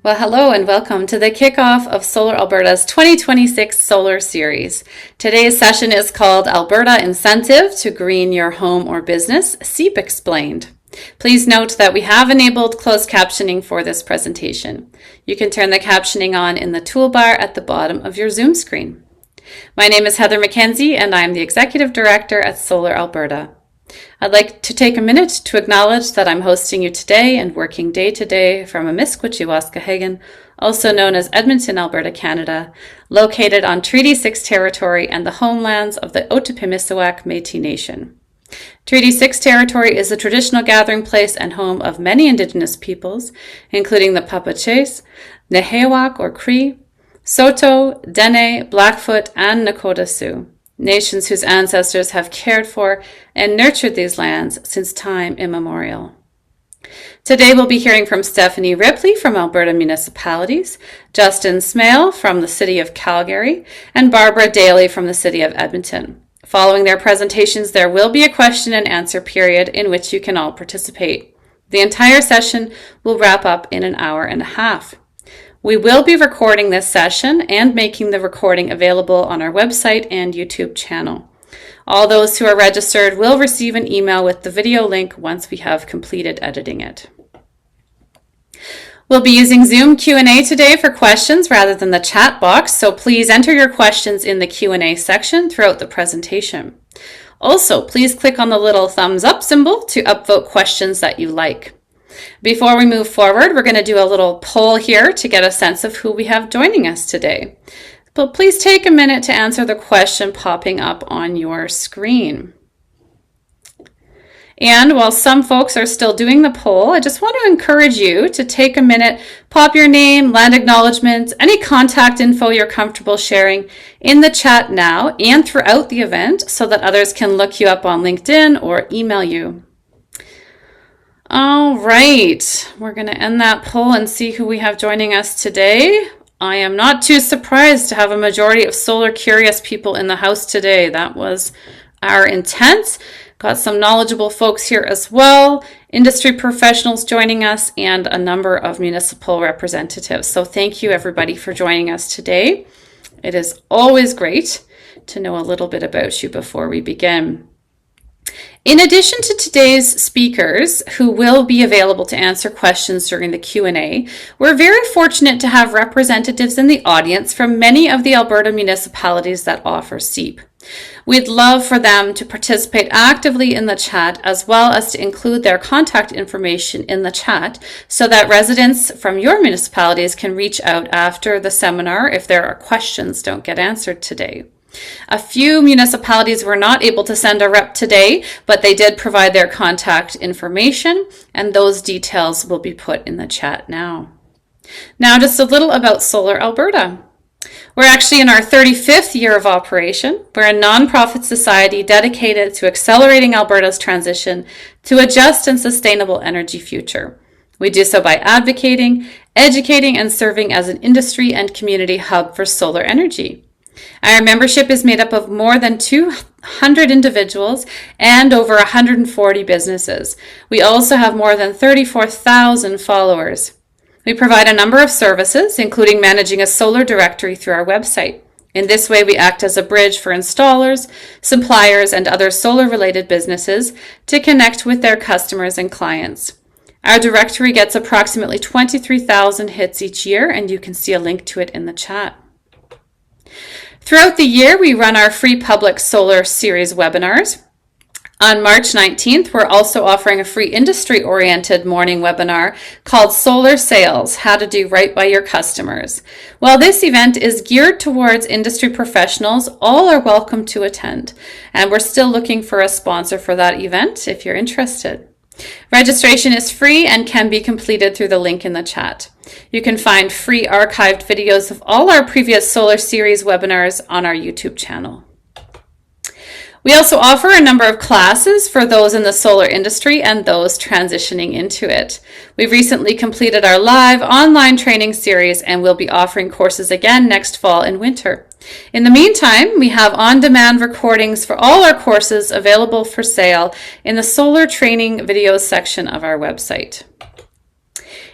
Well, hello and welcome to the kickoff of Solar Alberta's 2026 Solar Series. Today's session is called Alberta Incentive to Green Your Home or Business, CEIP Explained. Please note that we have enabled closed captioning for this presentation. You can turn the captioning on in the toolbar at the bottom of your Zoom screen. My name is Heather McKenzie and I'm the Executive Director at Solar Alberta. I'd like to take a minute to acknowledge that I'm hosting you today and working day to day from Amiskwaciwaskahagan, also known as Edmonton, Alberta, Canada, located on Treaty 6 territory and the homelands of the Otipemisiwak Métis Nation. Treaty 6 territory is a traditional gathering place and home of many Indigenous peoples, including the Papaches, Nehewak or Cree, Saulteaux, Dene, Blackfoot, and Nakota Sioux. Nations whose ancestors have cared for and nurtured these lands since time immemorial. Today we'll be hearing from Stephanie Ripley from Alberta Municipalities, Justin Smale from the City of Calgary, and Barbara Daly from the City of Edmonton. Following their presentations, there will be a question and answer period in which you can all participate. The entire session will wrap up in an hour and a half. We will be recording this session and making the recording available on our website and YouTube channel. All those who are registered will receive an email with the video link once we have completed editing it. We'll be using Zoom Q&A today for questions rather than the chat box, so please enter your questions in the Q&A section throughout the presentation. Also, please click on the little thumbs up symbol to upvote questions that you like. Before we move forward, we're going to do a little poll here to get a sense of who we have joining us today. But please take a minute to answer the question popping up on your screen. And while some folks are still doing the poll, I just want to encourage you to take a minute, pop your name, land acknowledgement, any contact info you're comfortable sharing in the chat now and throughout the event so that others can look you up on LinkedIn or email you. All right, we're going to end that poll and see who we have joining us today. I am not too surprised to have a majority of solar curious people in the house today. That was our intent. Got some knowledgeable folks here as well, industry professionals joining us, and a number of municipal representatives. So thank you everybody for joining us today. It is always great to know a little bit about you before we begin. In addition to today's speakers, who will be available to answer questions during the Q&A, we're very fortunate to have representatives in the audience from many of the Alberta municipalities that offer CEIP. We'd love for them to participate actively in the chat as well as to include their contact information in the chat so that residents from your municipalities can reach out after the seminar if there are questions don't get answered today. A few municipalities were not able to send a rep today, but they did provide their contact information, and those details will be put in the chat now. Now, just a little about Solar Alberta. We're actually in our 35th year of operation. We're a nonprofit society dedicated to accelerating Alberta's transition to a just and sustainable energy future. We do so by advocating, educating, and serving as an industry and community hub for solar energy. Our membership is made up of more than 200 individuals and over 140 businesses. We also have more than 34,000 followers. We provide a number of services, including managing a solar directory through our website. In this way, we act as a bridge for installers, suppliers, and other solar-related businesses to connect with their customers and clients. Our directory gets approximately 23,000 hits each year, and you can see a link to it in the chat. Throughout the year, we run our free public solar series webinars. On March 19th, we're also offering a free industry-oriented morning webinar called Solar Sales, How to Do Right by Your Customers. While this event is geared towards industry professionals, all are welcome to attend. And we're still looking for a sponsor for that event if you're interested. Registration is free and can be completed through the link in the chat. You can find free archived videos of all our previous Solar Series webinars on our YouTube channel. We also offer a number of classes for those in the solar industry and those transitioning into it. We've recently completed our live online training series and we'll be offering courses again next fall and winter. In the meantime, we have on-demand recordings for all our courses available for sale in the solar training videos section of our website.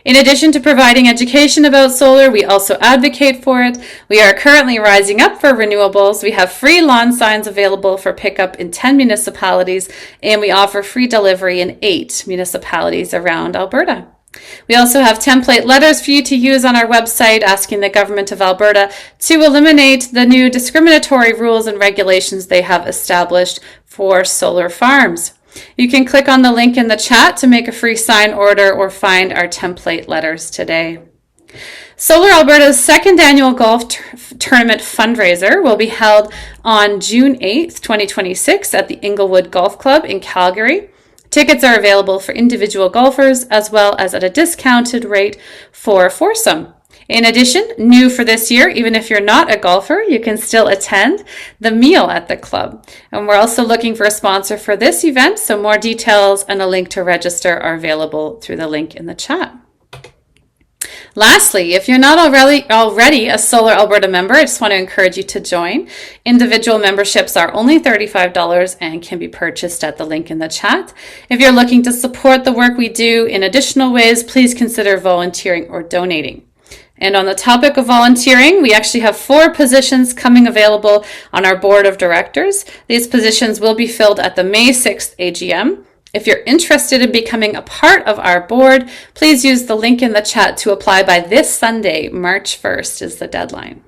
In addition to providing education about solar, we also advocate for it. We are currently rising up for renewables. We have free lawn signs available for pickup in 10 municipalities, and we offer free delivery in 8 municipalities around Alberta. We also have template letters for you to use on our website asking the Government of Alberta to eliminate the new discriminatory rules and regulations they have established for solar farms. You can click on the link in the chat to make a free sign order or find our template letters today. Solar Alberta's second annual golf tournament fundraiser will be held on June 8th, 2026 at the Inglewood Golf Club in Calgary. Tickets are available for individual golfers as well as at a discounted rate for foursome. In addition, new for this year, even if you're not a golfer, you can still attend the meal at the club. And we're also looking for a sponsor for this event, so more details and a link to register are available through the link in the chat. Lastly, if you're not already a Solar Alberta member, I just want to encourage you to join. Individual memberships are only $35 and can be purchased at the link in the chat. If you're looking to support the work we do in additional ways, please consider volunteering or donating. And on the topic of volunteering, we actually have 4 positions coming available on our board of directors. These positions will be filled at the May 6th AGM. If you're interested in becoming a part of our board, please use the link in the chat to apply by this Sunday, March 1st is the deadline.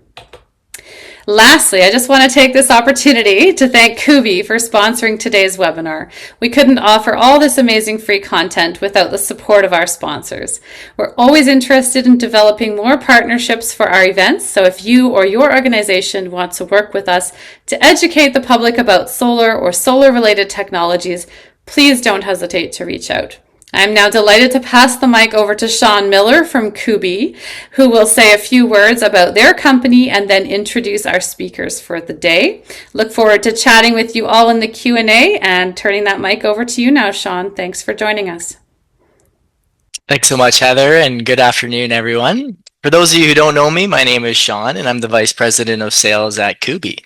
Lastly, I just want to take this opportunity to thank Kubi for sponsoring today's webinar. We couldn't offer all this amazing free content without the support of our sponsors. We're always interested in developing more partnerships for our events, so if you or your organization want to work with us to educate the public about solar or solar-related technologies, please don't hesitate to reach out. I'm now delighted to pass the mic over to Sean Miller from Kubi, who will say a few words about their company and then introduce our speakers for the day. Look forward to chatting with you all in the Q&A and turning that mic over to you now, Sean. Thanks for joining us. Thanks so much, Heather, and good afternoon, everyone. For those of you who don't know me, my name is Sean, and I'm the Vice President of Sales at Kubi.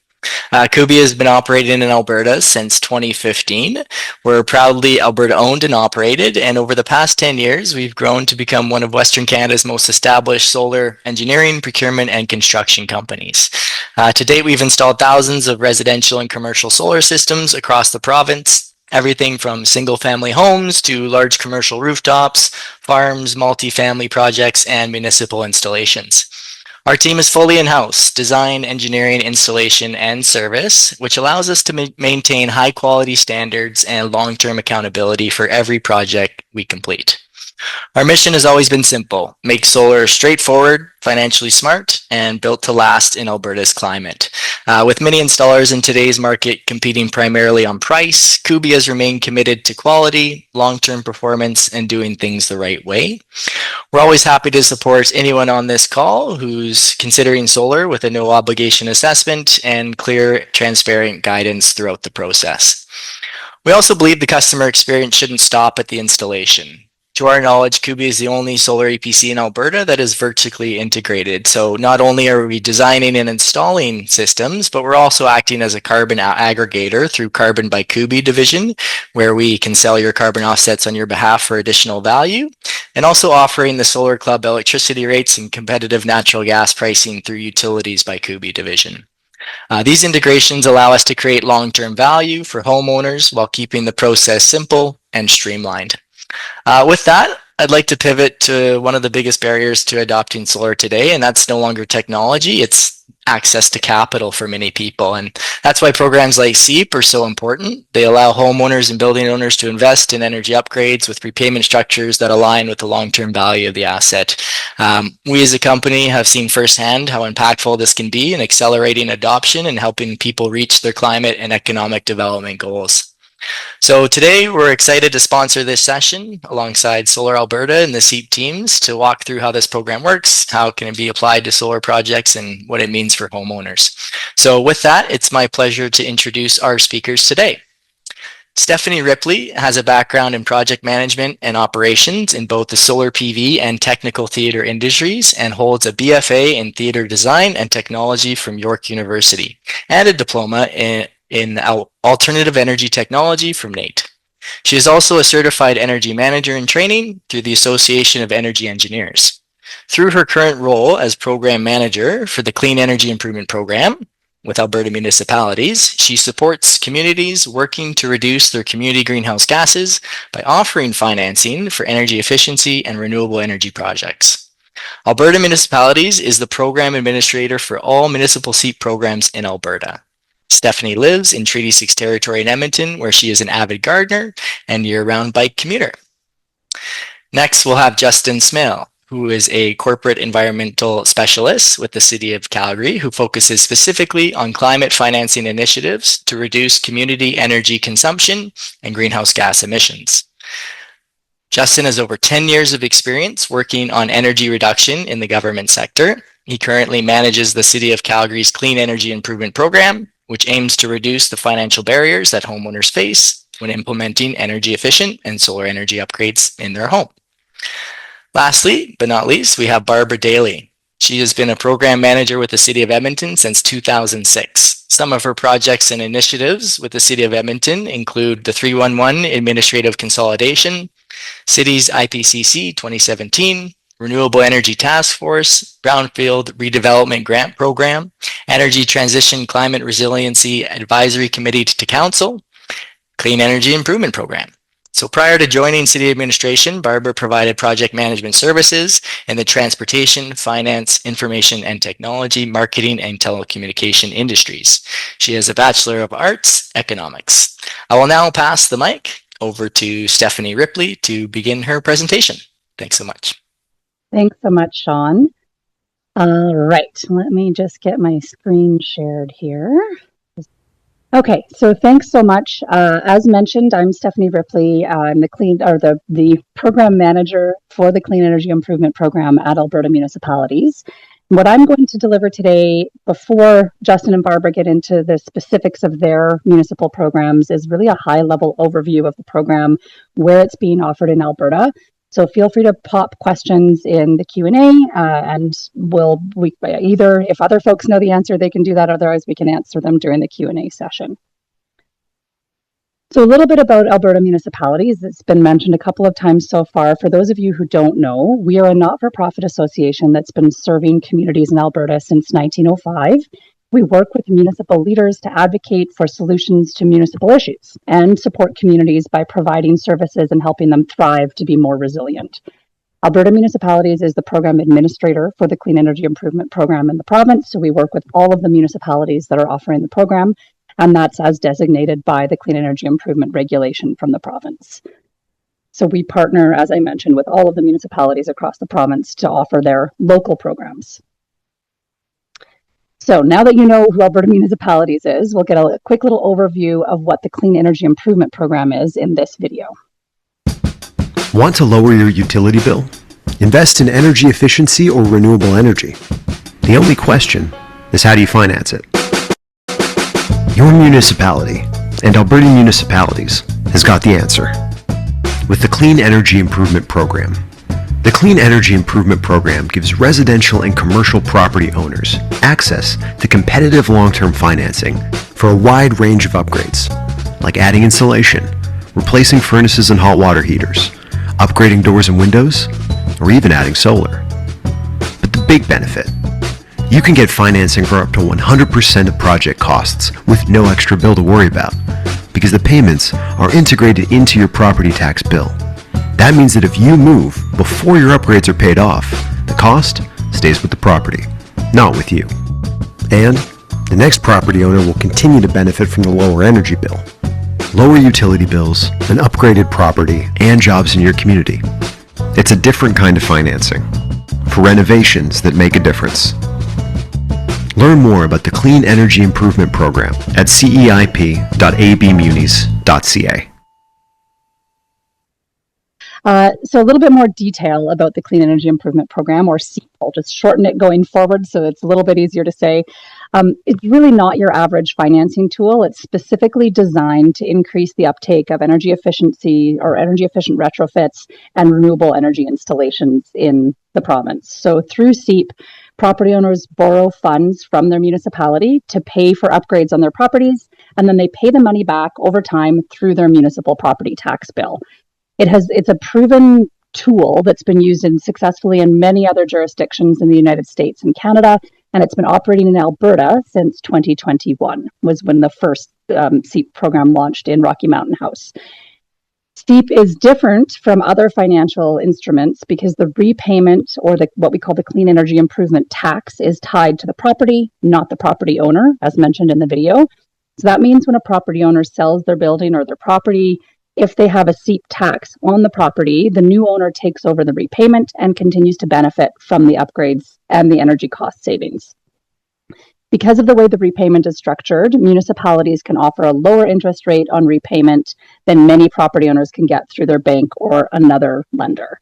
Kubi has been operating in Alberta since 2015. We're proudly Alberta owned and operated, and over the past 10 years, we've grown to become one of Western Canada's most established solar engineering, procurement, and construction companies. To date, we've installed thousands of residential and commercial solar systems across the province, everything from single-family homes to large commercial rooftops, farms, multi-family projects, and municipal installations. Our team is fully in-house, design, engineering, installation, and service, which allows us to maintain high-quality standards and long-term accountability for every project we complete. Our mission has always been simple: make solar straightforward, financially smart, and built to last in Alberta's climate. With many installers in today's market competing primarily on price, Kubi has remained committed to quality, long-term performance, and doing things the right way. We're always happy to support anyone on this call who's considering solar with a no obligation assessment and clear, transparent guidance throughout the process. We also believe the customer experience shouldn't stop at the installation. To our knowledge, Kubi is the only solar EPC in Alberta that is vertically integrated. So not only are we designing and installing systems, but we're also acting as a carbon aggregator through Carbon by Kubi division, where we can sell your carbon offsets on your behalf for additional value, and also offering the Solar Club electricity rates and competitive natural gas pricing through Utilities by Kubi division. These integrations allow us to create long-term value for homeowners while keeping the process simple and streamlined. With that, I'd like to pivot to one of the biggest barriers to adopting solar today, and that's no longer technology, it's access to capital for many people. And that's why programs like CEIP are so important. They allow homeowners and building owners to invest in energy upgrades with repayment structures that align with the long-term value of the asset. We as a company have seen firsthand how impactful this can be in accelerating adoption and helping people reach their climate and economic development goals. So today we're excited to sponsor this session alongside Solar Alberta and the CEIP teams to walk through how this program works, how it can be applied to solar projects, and what it means for homeowners. So with that, it's my pleasure to introduce our speakers today. Stephanie Ripley has a background in project management and operations in both the solar PV and technical theater industries and holds a BFA in theater design and technology from York University and a diploma in alternative energy technology from NAIT. She is also a certified energy manager in training through the Association of Energy Engineers. Through her current role as program manager for the Clean Energy Improvement Program with Alberta Municipalities, she supports communities working to reduce their community greenhouse gases by offering financing for energy efficiency and renewable energy projects. Alberta Municipalities is the program administrator for all municipal CEIP programs in Alberta. Stephanie lives in Treaty 6 territory in Edmonton, where she is an avid gardener and year-round bike commuter. Next, we'll have Justin Smale, who is a corporate environmental specialist with the City of Calgary, who focuses specifically on climate financing initiatives to reduce community energy consumption and greenhouse gas emissions. Justin has over 10 years of experience working on energy reduction in the government sector. He currently manages the City of Calgary's Clean Energy Improvement Program, which aims to reduce the financial barriers that homeowners face when implementing energy efficient and solar energy upgrades in their home. Lastly, but not least, we have Barbara Daly. She has been a program manager with the City of Edmonton since 2006. Some of her projects and initiatives with the City of Edmonton include the 311 Administrative Consolidation, City's IPCC 2017, Renewable Energy Task Force, Brownfield Redevelopment Grant Program, Energy Transition Climate Resiliency Advisory Committee to Council, Clean Energy Improvement Program. So prior to joining City Administration, Barbara provided project management services in the transportation, finance, information and technology, marketing, and telecommunication industries. She has a Bachelor of Arts, Economics. I will now pass the mic over to Stephanie Ripley to begin her presentation. Thanks so much. Thanks so much, Sean. All right, let me just get my screen shared here. Okay, so thanks so much. As mentioned, I'm Stephanie Ripley. I'm the program manager for the Clean Energy Improvement Program at Alberta Municipalities. What I'm going to deliver today, before Justin and Barbara get into the specifics of their municipal programs, is really a high-level overview of the program, where it's being offered in Alberta. So feel free to pop questions in the Q&A, and either if other folks know the answer, they can do that. Otherwise, we can answer them during the Q&A session. So a little bit about Alberta Municipalities. It's been mentioned a couple of times so far. For those of you who don't know, we are a not-for-profit association that's been serving communities in Alberta since 1905. We work with municipal leaders to advocate for solutions to municipal issues and support communities by providing services and helping them thrive to be more resilient. Alberta Municipalities is the program administrator for the Clean Energy Improvement Program in the province, so we work with all of the municipalities that are offering the program, and that's as designated by the Clean Energy Improvement Regulation from the province. So we partner, as I mentioned, with all of the municipalities across the province to offer their local programs. So now that you know who Alberta Municipalities is, we'll get a quick little overview of what the Clean Energy Improvement Program is in this video. Want to lower your utility bill? Invest in energy efficiency or renewable energy. The only question is, how do you finance it? Your municipality, and Alberta Municipalities, has got the answer with the Clean Energy Improvement Program. The Clean Energy Improvement Program gives residential and commercial property owners access to competitive long-term financing for a wide range of upgrades, like adding insulation, replacing furnaces and hot water heaters, upgrading doors and windows, or even adding solar. But the big benefit: you can get financing for up to 100% of project costs with no extra bill to worry about, because the payments are integrated into your property tax bill. That means that if you move before your upgrades are paid off, the cost stays with the property, not with you. And the next property owner will continue to benefit from the lower energy bill. Lower utility bills, an upgraded property, and jobs in your community. It's a different kind of financing for renovations that make a difference. Learn more about the Clean Energy Improvement Program at ceip.abmunis.ca. So a little bit more detail about the Clean Energy Improvement Program, or CEIP. I'll just shorten it going forward so it's a little bit easier to say. It's really not your average financing tool. It's specifically designed to increase the uptake of energy efficiency or energy efficient retrofits and renewable energy installations in the province. So through CEIP, property owners borrow funds from their municipality to pay for upgrades on their properties, and then they pay the money back over time through their municipal property tax bill. It's a proven tool that's been used successfully in many other jurisdictions in the United States and Canada, and it's been operating in Alberta since 2021, was when the first CEIP program launched in Rocky Mountain House. CEIP is different from other financial instruments because the repayment, or what we call the Clean Energy Improvement Tax, is tied to the property, not the property owner, as mentioned in the video. So that means when a property owner sells their building or their property, if they have a CEIP tax on the property, the new owner takes over the repayment and continues to benefit from the upgrades and the energy cost savings. Because of the way the repayment is structured, municipalities can offer a lower interest rate on repayment than many property owners can get through their bank or another lender.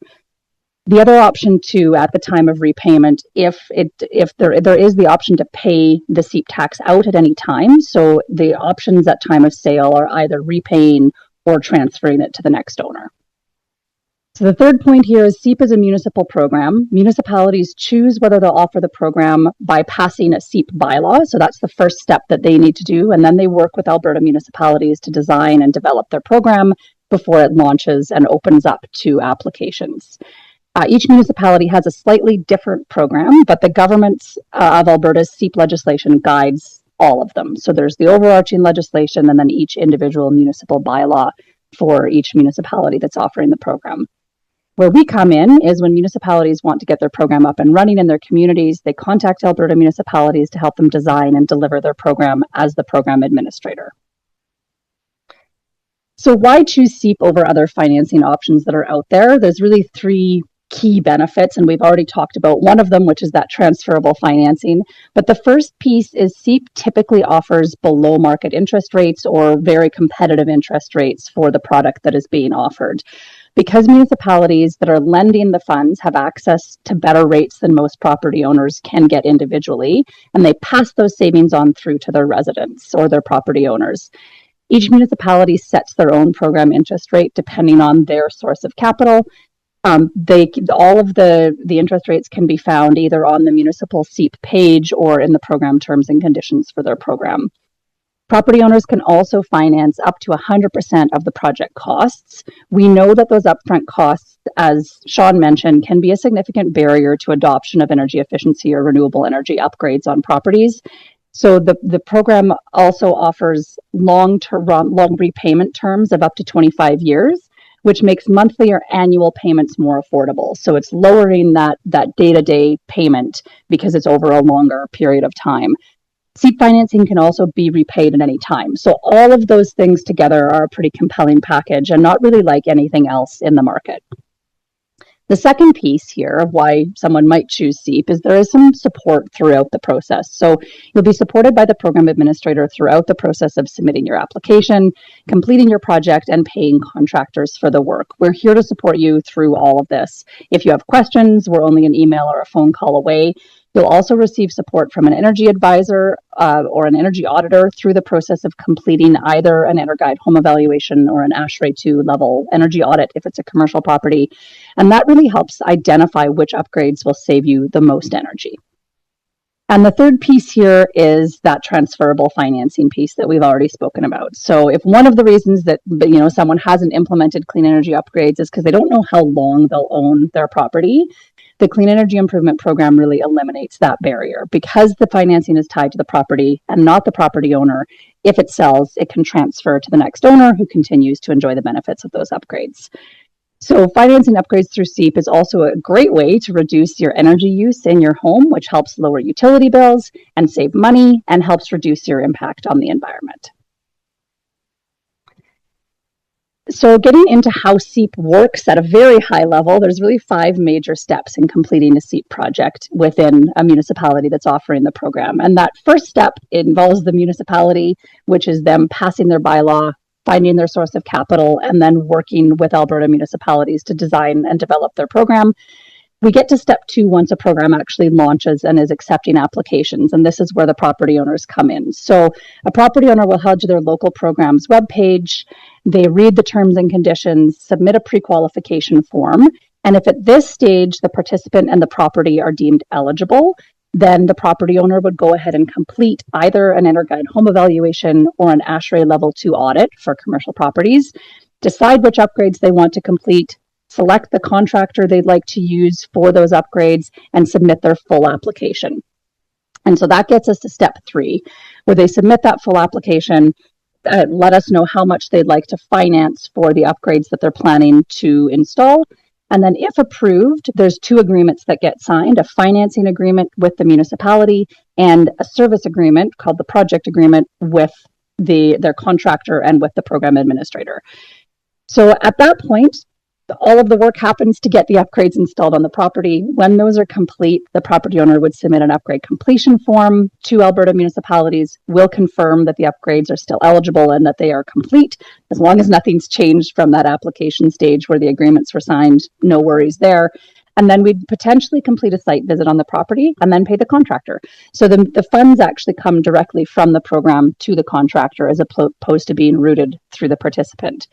The other option too, at the time of repayment, if there is the option to pay the CEIP tax out at any time. So the options at time of sale are either repaying or transferring it to the next owner. So the third point here is CEIP is a municipal program. Municipalities choose whether they'll offer the program by passing a CEIP bylaw. So that's the first step that they need to do. And then they work with Alberta municipalities to design and develop their program before it launches and opens up to applications. Each municipality has a slightly different program, but the government of Alberta's CEIP legislation guides all of them. So there's the overarching legislation and then each individual municipal bylaw for each municipality that's offering the program. Where we come in is when municipalities want to get their program up and running in their communities, they contact Alberta municipalities to help them design and deliver their program as the program administrator. So why choose CEIP over other financing options that are out there? There's really three key benefits, and we've already talked about one of them, which is that transferable financing. But the first piece is CEIP typically offers below market interest rates or very competitive interest rates for the product that is being offered. Because municipalities that are lending the funds have access to better rates than most property owners can get individually, and they pass those savings on through to their residents or their property owners. Each municipality sets their own program interest rate depending on their source of capital. All of the interest rates can be found either on the municipal CEIP page or in the program terms and conditions for their program. Property owners can also finance up to 100% of the project costs. We know that those upfront costs, as Sean mentioned, can be a significant barrier to adoption of energy efficiency or renewable energy upgrades on properties. So the program also offers long repayment terms of up to 25 years, which makes monthly or annual payments more affordable. So it's lowering that day-to-day payment because it's over a longer period of time. CEIP financing can also be repaid at any time. So all of those things together are a pretty compelling package and not really like anything else in the market. The second piece here of why someone might choose CEIP is there is some support throughout the process. So you'll be supported by the program administrator throughout the process of submitting your application, completing your project, and paying contractors for the work. We're here to support you through all of this. If you have questions, we're only an email or a phone call away. You'll also receive support from an energy advisor or an energy auditor through the process of completing either an EnerGuide home evaluation or an ASHRAE 2 level energy audit if it's a commercial property. And that really helps identify which upgrades will save you the most energy. And the third piece here is that transferable financing piece that we've already spoken about. So if one of the reasons that someone hasn't implemented clean energy upgrades is because they don't know how long they'll own their property, the Clean Energy Improvement Program really eliminates that barrier. Because the financing is tied to the property and not the property owner, if it sells, it can transfer to the next owner who continues to enjoy the benefits of those upgrades. So financing upgrades through CEIP is also a great way to reduce your energy use in your home, which helps lower utility bills and save money and helps reduce your impact on the environment. So getting into how CEIP works at a very high level, there's really 5 major steps in completing a CEIP project within a municipality that's offering the program. And that first step involves the municipality, which is them passing their bylaw, finding their source of capital, and then working with Alberta municipalities to design and develop their program. We get to step 2 once a program actually launches and is accepting applications, and this is where the property owners come in. So a property owner will head to their local program's webpage, they read the terms and conditions, submit a pre-qualification form, and if at this stage the participant and the property are deemed eligible, then the property owner would go ahead and complete either an EnerGuide home evaluation or an ASHRAE Level 2 audit for commercial properties, decide which upgrades they want to complete, select the contractor they'd like to use for those upgrades, and submit their full application. And so that gets us to step 3, where they submit that full application, let us know how much they'd like to finance for the upgrades that they're planning to install. And then if approved, there's 2 agreements that get signed, a financing agreement with the municipality and a service agreement called the project agreement with their contractor and with the program administrator. So at that point, all of the work happens to get the upgrades installed on the property. When those are complete, the property owner would submit an upgrade completion form to Alberta municipalities, will confirm that the upgrades are still eligible and that they are complete. As long as nothing's changed from that application stage where the agreements were signed, no worries there. And then we'd potentially complete a site visit on the property and then pay the contractor. So the funds actually come directly from the program to the contractor as opposed to being routed through the participant.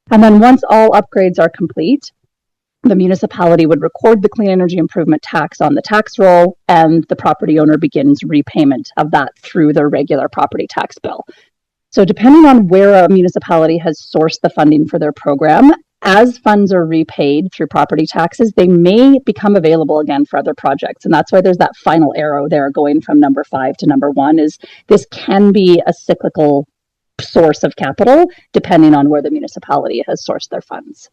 And then once all upgrades are complete, the municipality would record the clean energy improvement tax on the tax roll, and the property owner begins repayment of that through their regular property tax bill. So depending on where a municipality has sourced the funding for their program, as funds are repaid through property taxes, they may become available again for other projects. And that's why there's that final arrow there going from number 5 to number 1, is this can be a cyclical source of capital depending on where the municipality has sourced their funds.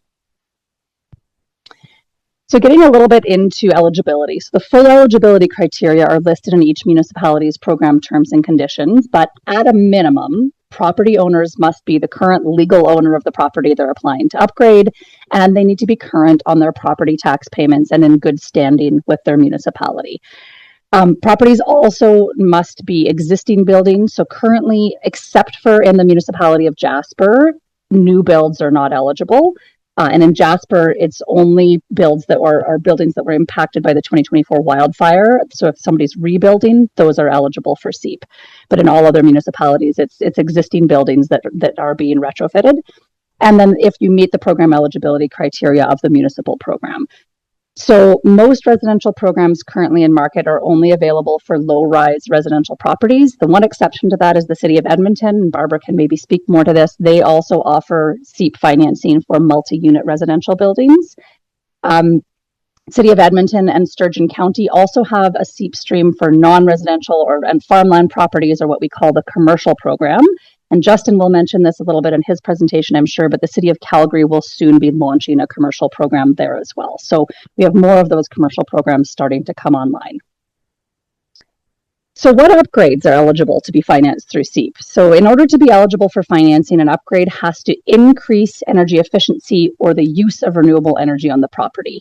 So getting a little bit into eligibility. So the full eligibility criteria are listed in each municipality's program terms and conditions, but at a minimum, property owners must be the current legal owner of the property they're applying to upgrade, and they need to be current on their property tax payments and in good standing with their municipality. Properties also must be existing buildings. So currently, except for in the municipality of Jasper, new builds are not eligible. And in Jasper, it's only builds that are buildings that were impacted by the 2024 wildfire. So if somebody's rebuilding, those are eligible for CEIP. But in all other municipalities, it's existing buildings that are being retrofitted. And then if you meet the program eligibility criteria of the municipal program. So most residential programs currently in market are only available for low-rise residential properties. The one exception to that is the City of Edmonton, and Barbara can maybe speak more to this. They also offer CEIP financing for multi-unit residential buildings. City of Edmonton and Sturgeon County also have a CEIP stream for non-residential and farmland properties, or what we call the commercial program. And Justin will mention this a little bit in his presentation, I'm sure, but the City of Calgary will soon be launching a commercial program there as well. So we have more of those commercial programs starting to come online. So what upgrades are eligible to be financed through CEIP? So in order to be eligible for financing, an upgrade has to increase energy efficiency or the use of renewable energy on the property.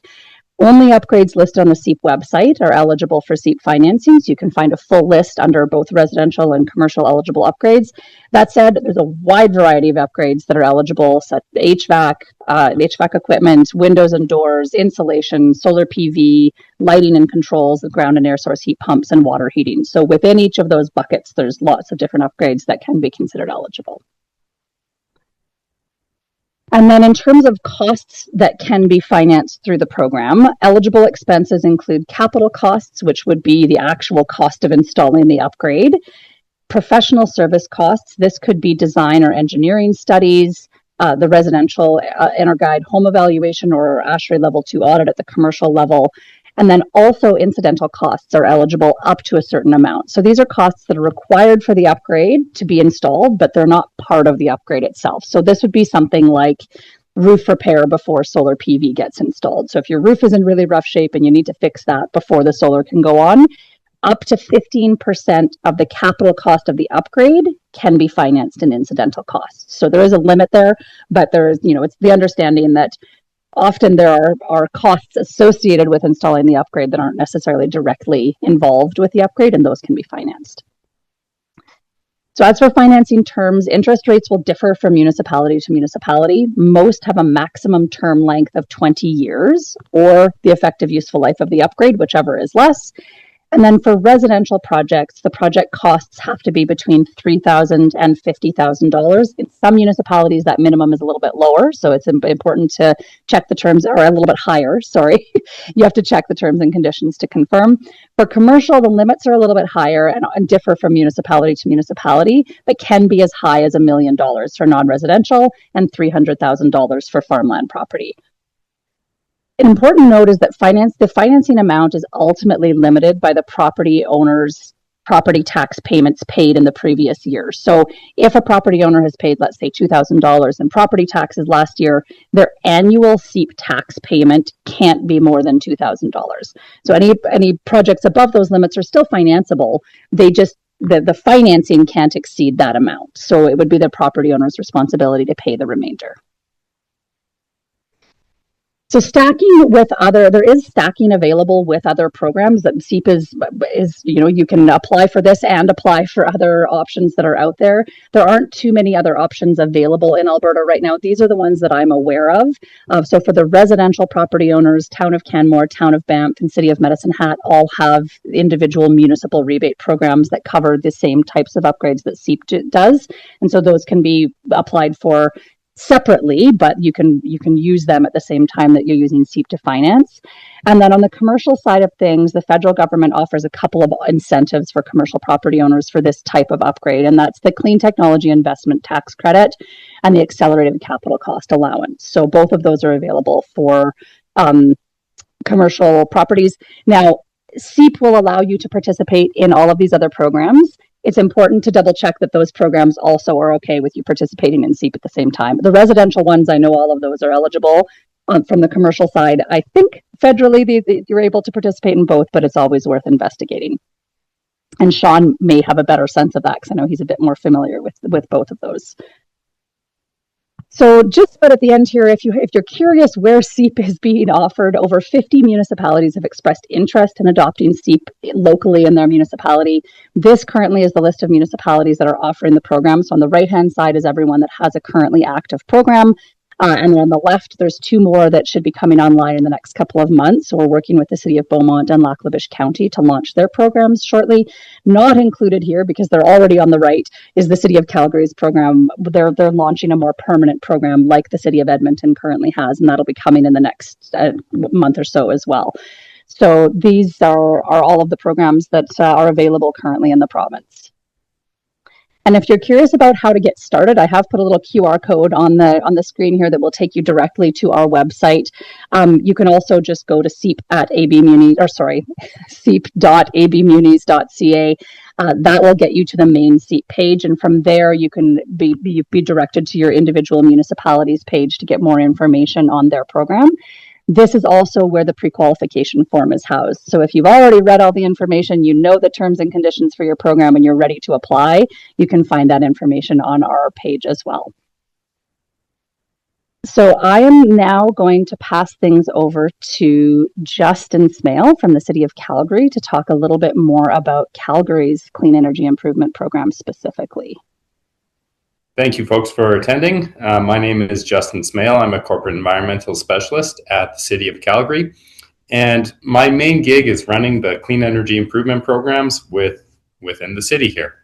Only upgrades listed on the CEIP website are eligible for CEIP financing, so you can find a full list under both residential and commercial eligible upgrades. That said, there's a wide variety of upgrades that are eligible, such as HVAC equipment, windows and doors, insulation, solar PV, lighting and controls, ground and air source heat pumps, and water heating. So within each of those buckets, there's lots of different upgrades that can be considered eligible. And then in terms of costs that can be financed through the program, eligible expenses include capital costs, which would be the actual cost of installing the upgrade, professional service costs. This could be design or engineering studies, the residential EnerGuide home evaluation or ASHRAE Level 2 audit at the commercial level. And then also incidental costs are eligible up to a certain amount. So these are costs that are required for the upgrade to be installed, but they're not part of the upgrade itself. So this would be something like roof repair before solar PV gets installed. So if your roof is in really rough shape and you need to fix that before the solar can go on, up to 15% of the capital cost of the upgrade can be financed in incidental costs. So there is a limit there, but there is, it's the understanding that often there are costs associated with installing the upgrade that aren't necessarily directly involved with the upgrade, and those can be financed. So as for financing terms, interest rates will differ from municipality to municipality. Most have a maximum term length of 20 years or the effective useful life of the upgrade, whichever is less. And then for residential projects, the project costs have to be between $3,000 and $50,000. In some municipalities, that minimum is a little bit lower, so it's important to check the terms, or a little bit higher, sorry. You have to check the terms and conditions to confirm. For commercial, the limits are a little bit higher and differ from municipality to municipality, but can be as high as $1 million for non-residential and $300,000 for farmland property. An important note is that the financing amount is ultimately limited by the property owner's property tax payments paid in the previous year. So if a property owner has paid, let's say, $2,000 in property taxes last year, their annual CEIP tax payment can't be more than $2,000. So any projects above those limits are still financeable. They just the financing can't exceed that amount. So it would be the property owner's responsibility to pay the remainder. So stacking with there is stacking available with other programs. That CEIP is, you can apply for this and apply for other options that are out there. There aren't too many other options available in Alberta right now. These are the ones that I'm aware of. So for the residential property owners, Town of Canmore, Town of Banff, and City of Medicine Hat all have individual municipal rebate programs that cover the same types of upgrades that CEIP does. And so those can be applied for separately, but you can use them at the same time that you're using CEIP to finance. And then on the commercial side of things, the federal government offers a couple of incentives for commercial property owners for this type of upgrade, and that's the Clean Technology Investment Tax Credit and the Accelerated Capital Cost Allowance. So both of those are available for commercial properties. Now, CEIP will allow you to participate in all of these other programs. It's important to double check that those programs also are okay with you participating in CEIP at the same time. The residential ones, I know all of those are eligible. From the commercial side, I think federally you're able to participate in both, but it's always worth investigating. And Sean may have a better sense of that because I know he's a bit more familiar with both of those. So just about at the end here, if you're curious where CEIP is being offered, over 50 municipalities have expressed interest in adopting CEIP locally in their municipality. This currently is the list of municipalities that are offering the program. So on the right-hand side is everyone that has a currently active program. And then on the left, there's two more that should be coming online in the next couple of months. So we're working with the City of Beaumont and Lac La Biche County to launch their programs shortly. Not included here, because they're already on the right, is the City of Calgary's program. They're launching a more permanent program like the City of Edmonton currently has, and that'll be coming in the next month or so as well. So these are all of the programs that are available currently in the province. And if you're curious about how to get started, I have put a little QR code on the screen here that will take you directly to our website. You can also just go to CEIP.abmunis.ca. That will get you to the main CEIP page, and from there you can be directed to your individual municipalities page to get more information on their program. This is also where the pre-qualification form is housed. So if you've already read all the information, you know the terms and conditions for your program, and you're ready to apply, you can find that information on our page as well. So I am now going to pass things over to Justin Smale from the City of Calgary to talk a little bit more about Calgary's Clean Energy Improvement Program specifically. Thank you, folks, for attending. My name is Justin Smale. I'm a corporate environmental specialist at the City of Calgary. And my main gig is running the clean energy improvement programs within the city here.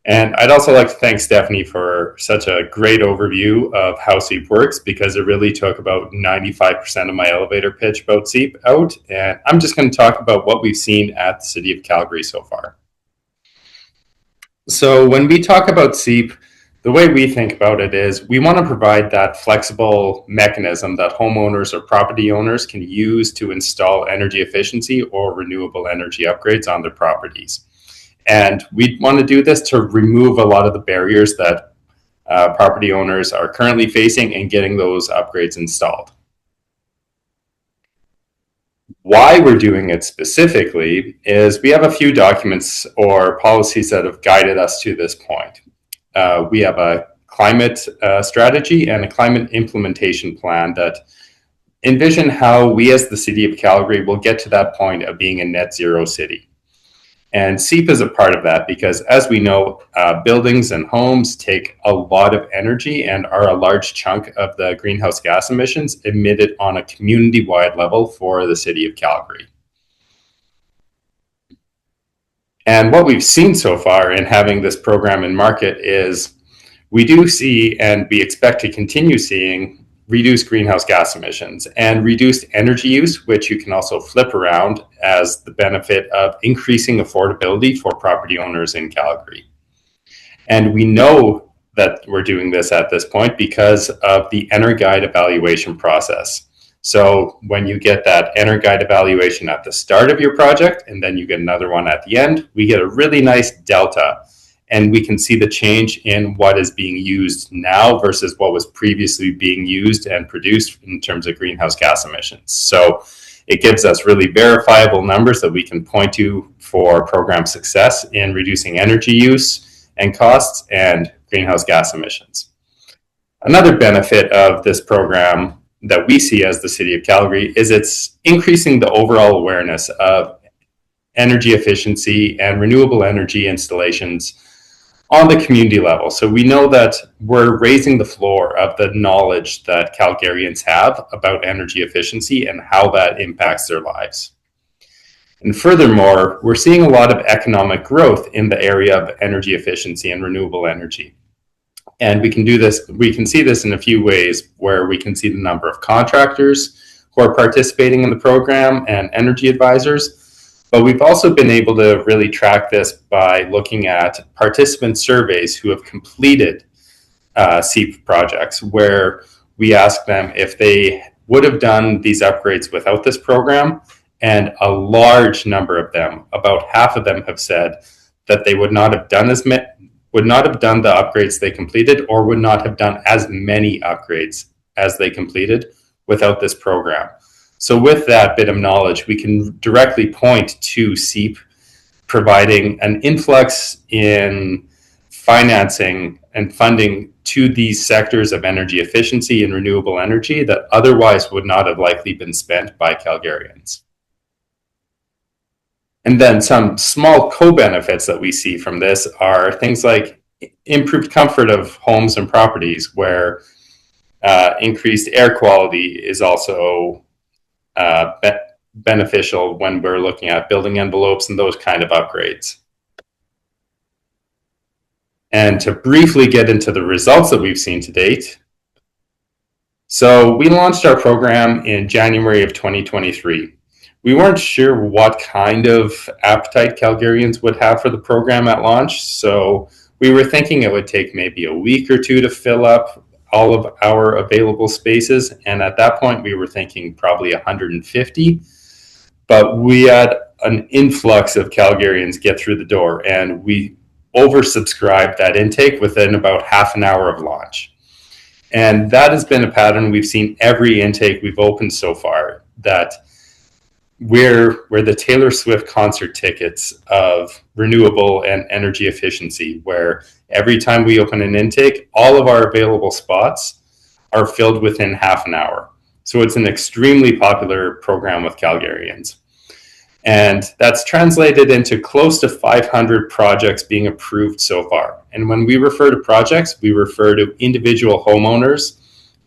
And I'd also like to thank Stephanie for such a great overview of how CEIP works, because it really took about 95% of my elevator pitch about CEIP out. And I'm just going to talk about what we've seen at the City of Calgary so far. So when we talk about CEIP, the way we think about it is we want to provide that flexible mechanism that homeowners or property owners can use to install energy efficiency or renewable energy upgrades on their properties. And we want to do this to remove a lot of the barriers that property owners are currently facing in getting those upgrades installed. Why we're doing it specifically is we have a few documents or policies that have guided us to this point. We have a climate strategy and a climate implementation plan that envision how we as the City of Calgary will get to that point of being a net zero city. And CEIP is a part of that because, as we know, buildings and homes take a lot of energy and are a large chunk of the greenhouse gas emissions emitted on a community-wide level for the City of Calgary. And what we've seen so far in having this program in market is we do see, and we expect to continue seeing, reduced greenhouse gas emissions and reduced energy use, which you can also flip around as the benefit of increasing affordability for property owners in Calgary. And we know that we're doing this at this point because of the EnerGuide evaluation process. So when you get that EnerGuide evaluation at the start of your project, and then you get another one at the end, we get a really nice delta. And we can see the change in what is being used now versus what was previously being used and produced in terms of greenhouse gas emissions. So it gives us really verifiable numbers that we can point to for program success in reducing energy use and costs and greenhouse gas emissions. Another benefit of this program that we see as the City of Calgary is it's increasing the overall awareness of energy efficiency and renewable energy installations on the community level. So we know that we're raising the floor of the knowledge that Calgarians have about energy efficiency and how that impacts their lives. And furthermore, we're seeing a lot of economic growth in the area of energy efficiency and renewable energy. And we can see this in a few ways, where we can see the number of contractors who are participating in the program and energy advisors. But we've also been able to really track this by looking at participant surveys who have completed CEIP projects, where we ask them if they would have done these upgrades without this program. And a large number of them, about half of them, have said that they would not have done the upgrades they completed, or would not have done as many upgrades as they completed without this program. So with that bit of knowledge, we can directly point to CEIP providing an influx in financing and funding to these sectors of energy efficiency and renewable energy that otherwise would not have likely been spent by Calgarians. And then some small co-benefits that we see from this are things like improved comfort of homes and properties, where increased air quality is also beneficial when we're looking at building envelopes and those kind of upgrades. And to briefly get into the results that we've seen to date. So we launched our program in January of 2023. We weren't sure what kind of appetite Calgarians would have for the program at launch. So we were thinking it would take maybe a week or two to fill up all of our available spaces. And at that point, we were thinking probably 150. But we had an influx of Calgarians get through the door, and we oversubscribed that intake within about half an hour of launch. And that has been a pattern we've seen every intake we've opened so far, that we're the Taylor Swift concert tickets of renewable and energy efficiency, where every time we open an intake, all of our available spots are filled within half an hour. So it's an extremely popular program with Calgarians. And that's translated into close to 500 projects being approved so far. And when we refer to projects, we refer to individual homeowners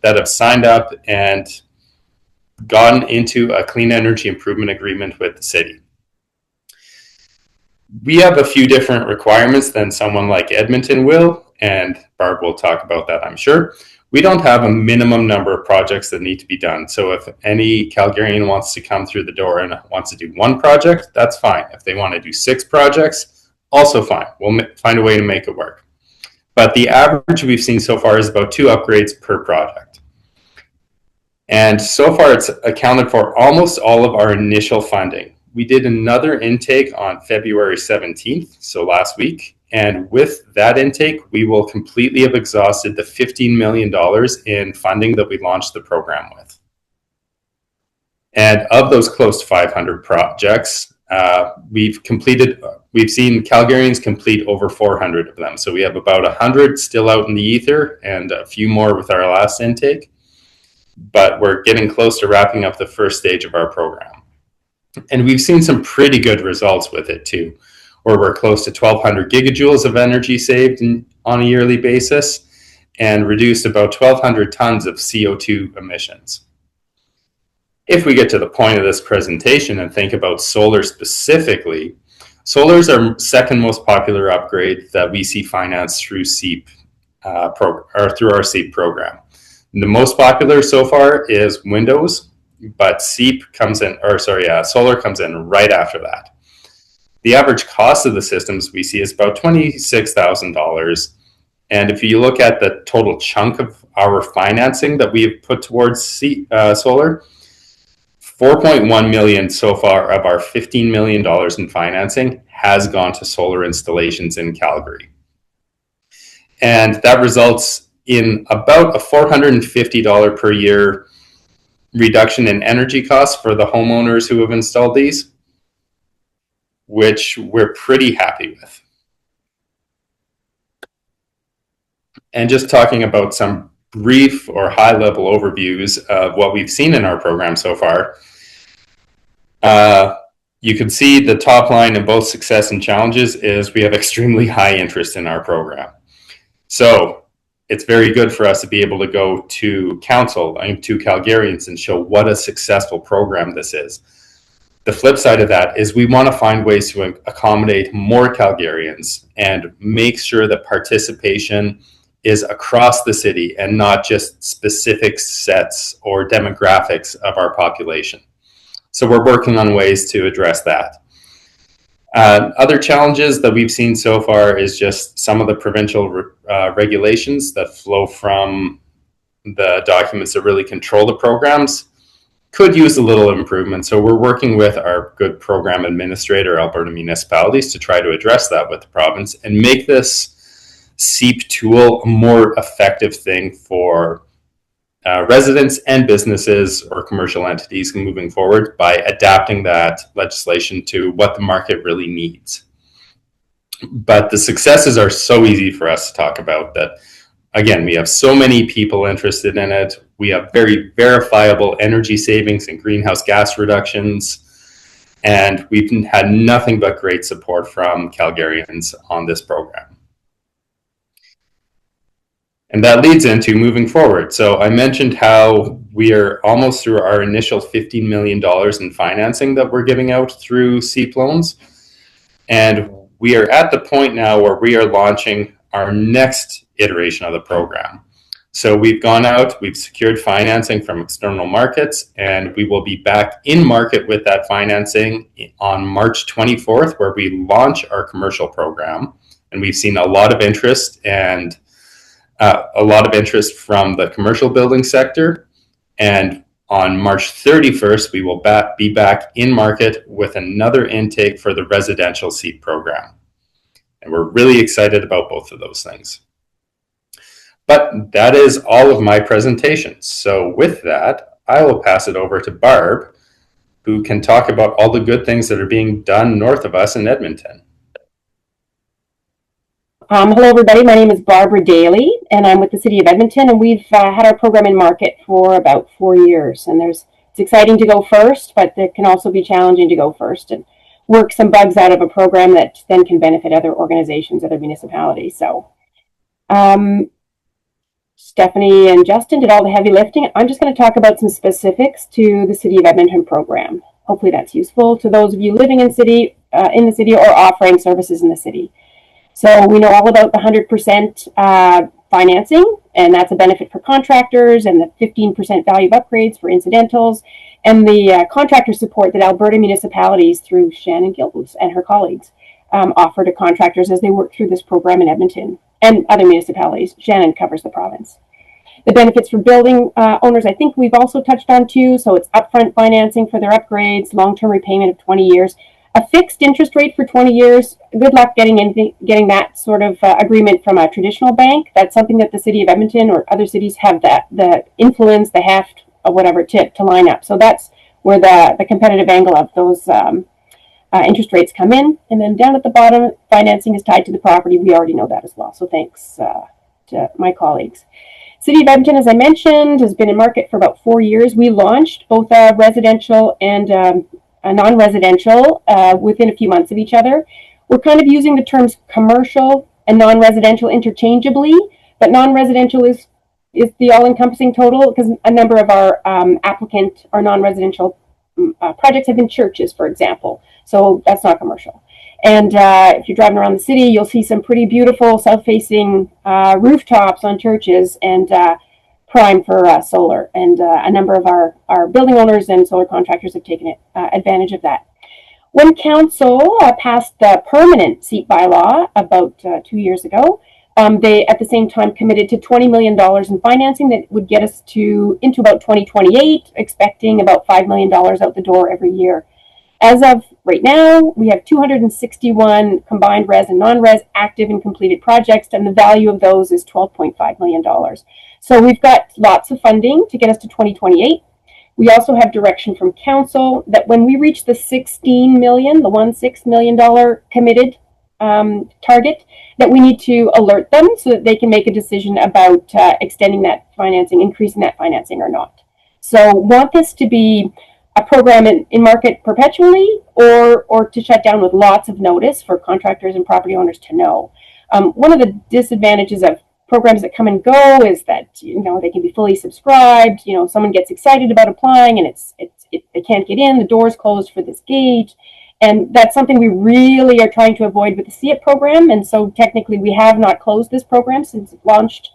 that have signed up and gotten into a clean energy improvement agreement with the city. We have a few different requirements than someone like Edmonton will, and Barb will talk about that, I'm sure. We don't have a minimum number of projects that need to be done. So if any Calgarian wants to come through the door and wants to do one project, that's fine. If they want to do 6 projects, also fine. We'll find a way to make it work. But the average we've seen so far is about 2 upgrades per project. And so far, it's accounted for almost all of our initial funding. We did another intake on February 17th, so last week. And with that intake, we will completely have exhausted the $15 million in funding that we launched the program with. And of those close to 500 projects, we've seen Calgarians complete over 400 of them. So we have about 100 still out in the ether and a few more with our last intake. But we're getting close to wrapping up the first stage of our program. And we've seen some pretty good results with it too. where we're close to 1,200 gigajoules of energy saved on a yearly basis and reduced about 1,200 tons of CO2 emissions. If we get to the point of this presentation and think about solar specifically, solar is our second most popular upgrade that we see financed through CEIP through our CEIP program. The most popular so far is windows, but solar comes in right after that. The average cost of the systems we see is about $26,000. And if you look at the total chunk of our financing that we have put towards solar, $4.1 million so far of our $15 million in financing has gone to solar installations in Calgary. And that results in about a $450 per year reduction in energy costs for the homeowners who have installed these, which we're pretty happy with. And just talking about some brief or high-level overviews of what we've seen in our program so far, you can see the top line in both success and challenges is we have extremely high interest in our program. So it's very good for us to be able to go to council and to Calgarians and show what a successful program this is. The flip side of that is we want to find ways to accommodate more Calgarians and make sure that participation is across the city and not just specific sets or demographics of our population. So we're working on ways to address that. Other challenges that we've seen so far is just some of the provincial regulations that flow from the documents that really control the programs could use a little improvement. So we're working with our good program administrator, Alberta Municipalities, to try to address that with the province and make this CEIP tool a more effective thing for residents and businesses or commercial entities moving forward by adapting that legislation to what the market really needs. But the successes are so easy for us to talk about that, again, we have so many people interested in it. We have very verifiable energy savings and greenhouse gas reductions, and we've had nothing but great support from Calgarians on this program. And that leads into moving forward. So I mentioned how we are almost through our initial $15 million in financing that we're giving out through CEIP loans. And we are at the point now where we are launching our next iteration of the program. So we've gone out, we've secured financing from external markets, and we will be back in market with that financing on March 24th, where we launch our commercial program. And we've seen a lot of interest from the commercial building sector. And on March 31st, we will be back in market with another intake for the residential CEIP program. And we're really excited about both of those things. But that is all of my presentation. So with that, I will pass it over to Barb, who can talk about all the good things that are being done north of us in Edmonton. Hello, everybody. My name is Barbara Daly, and I'm with the City of Edmonton, and we've had our program in market for about 4 years. And it's exciting to go first, but it can also be challenging to go first and work some bugs out of a program that then can benefit other organizations, other municipalities. So Stephanie and Justin did all the heavy lifting. I'm just going to talk about some specifics to the City of Edmonton program. Hopefully that's useful to those of you living in the city or offering services in the city. So we know all about the 100% financing, and that's a benefit for contractors, and the 15% value of upgrades for incidentals, and the contractor support that Alberta Municipalities through Shannon Gilbus and her colleagues offer to contractors as they work through this program in Edmonton and other municipalities. Shannon covers the province. The benefits for building owners, I think we've also touched on too. So it's upfront financing for their upgrades, long-term repayment of 20 years, a fixed interest rate for 20 years. Good luck getting that sort of agreement from a traditional bank. That's something that the City of Edmonton or other cities have the influence, the heft, or whatever to line up. So that's where the competitive angle of those interest rates come in. And then down at the bottom, financing is tied to the property. We already know that as well. So thanks to my colleagues. City of Edmonton, as I mentioned, has been in market for about 4 years. We launched both residential and a non-residential within a few months of each other. We're kind of using the terms commercial and non-residential interchangeably, but non-residential is the all-encompassing total, because a number of our applicant or non-residential projects have been churches, for example. So that's not commercial. And if you're driving around the city, you'll see some pretty beautiful south-facing rooftops on churches, and prime for solar. And a number of our building owners and solar contractors have taken advantage of that. When council passed the permanent CEIP bylaw about 2 years ago, they at the same time committed to $20 million in financing that would get us into about 2028, expecting about $5 million out the door every year. As of right now, we have 261 combined res and non-res active and completed projects, and the value of those is $12.5 million. So we've got lots of funding to get us to 2028. We also have direction from council that when we reach the $16 million, the $16 million committed target, that we need to alert them so that they can make a decision about extending that financing, increasing that financing or not. So want this to be a program in market perpetually, or to shut down with lots of notice for contractors and property owners to know. One of the disadvantages of programs that come and go is that, they can be fully subscribed. Someone gets excited about applying and they can't get in, the door's closed for this gate. And that's something we really are trying to avoid with the CEIP program. And so technically we have not closed this program since it launched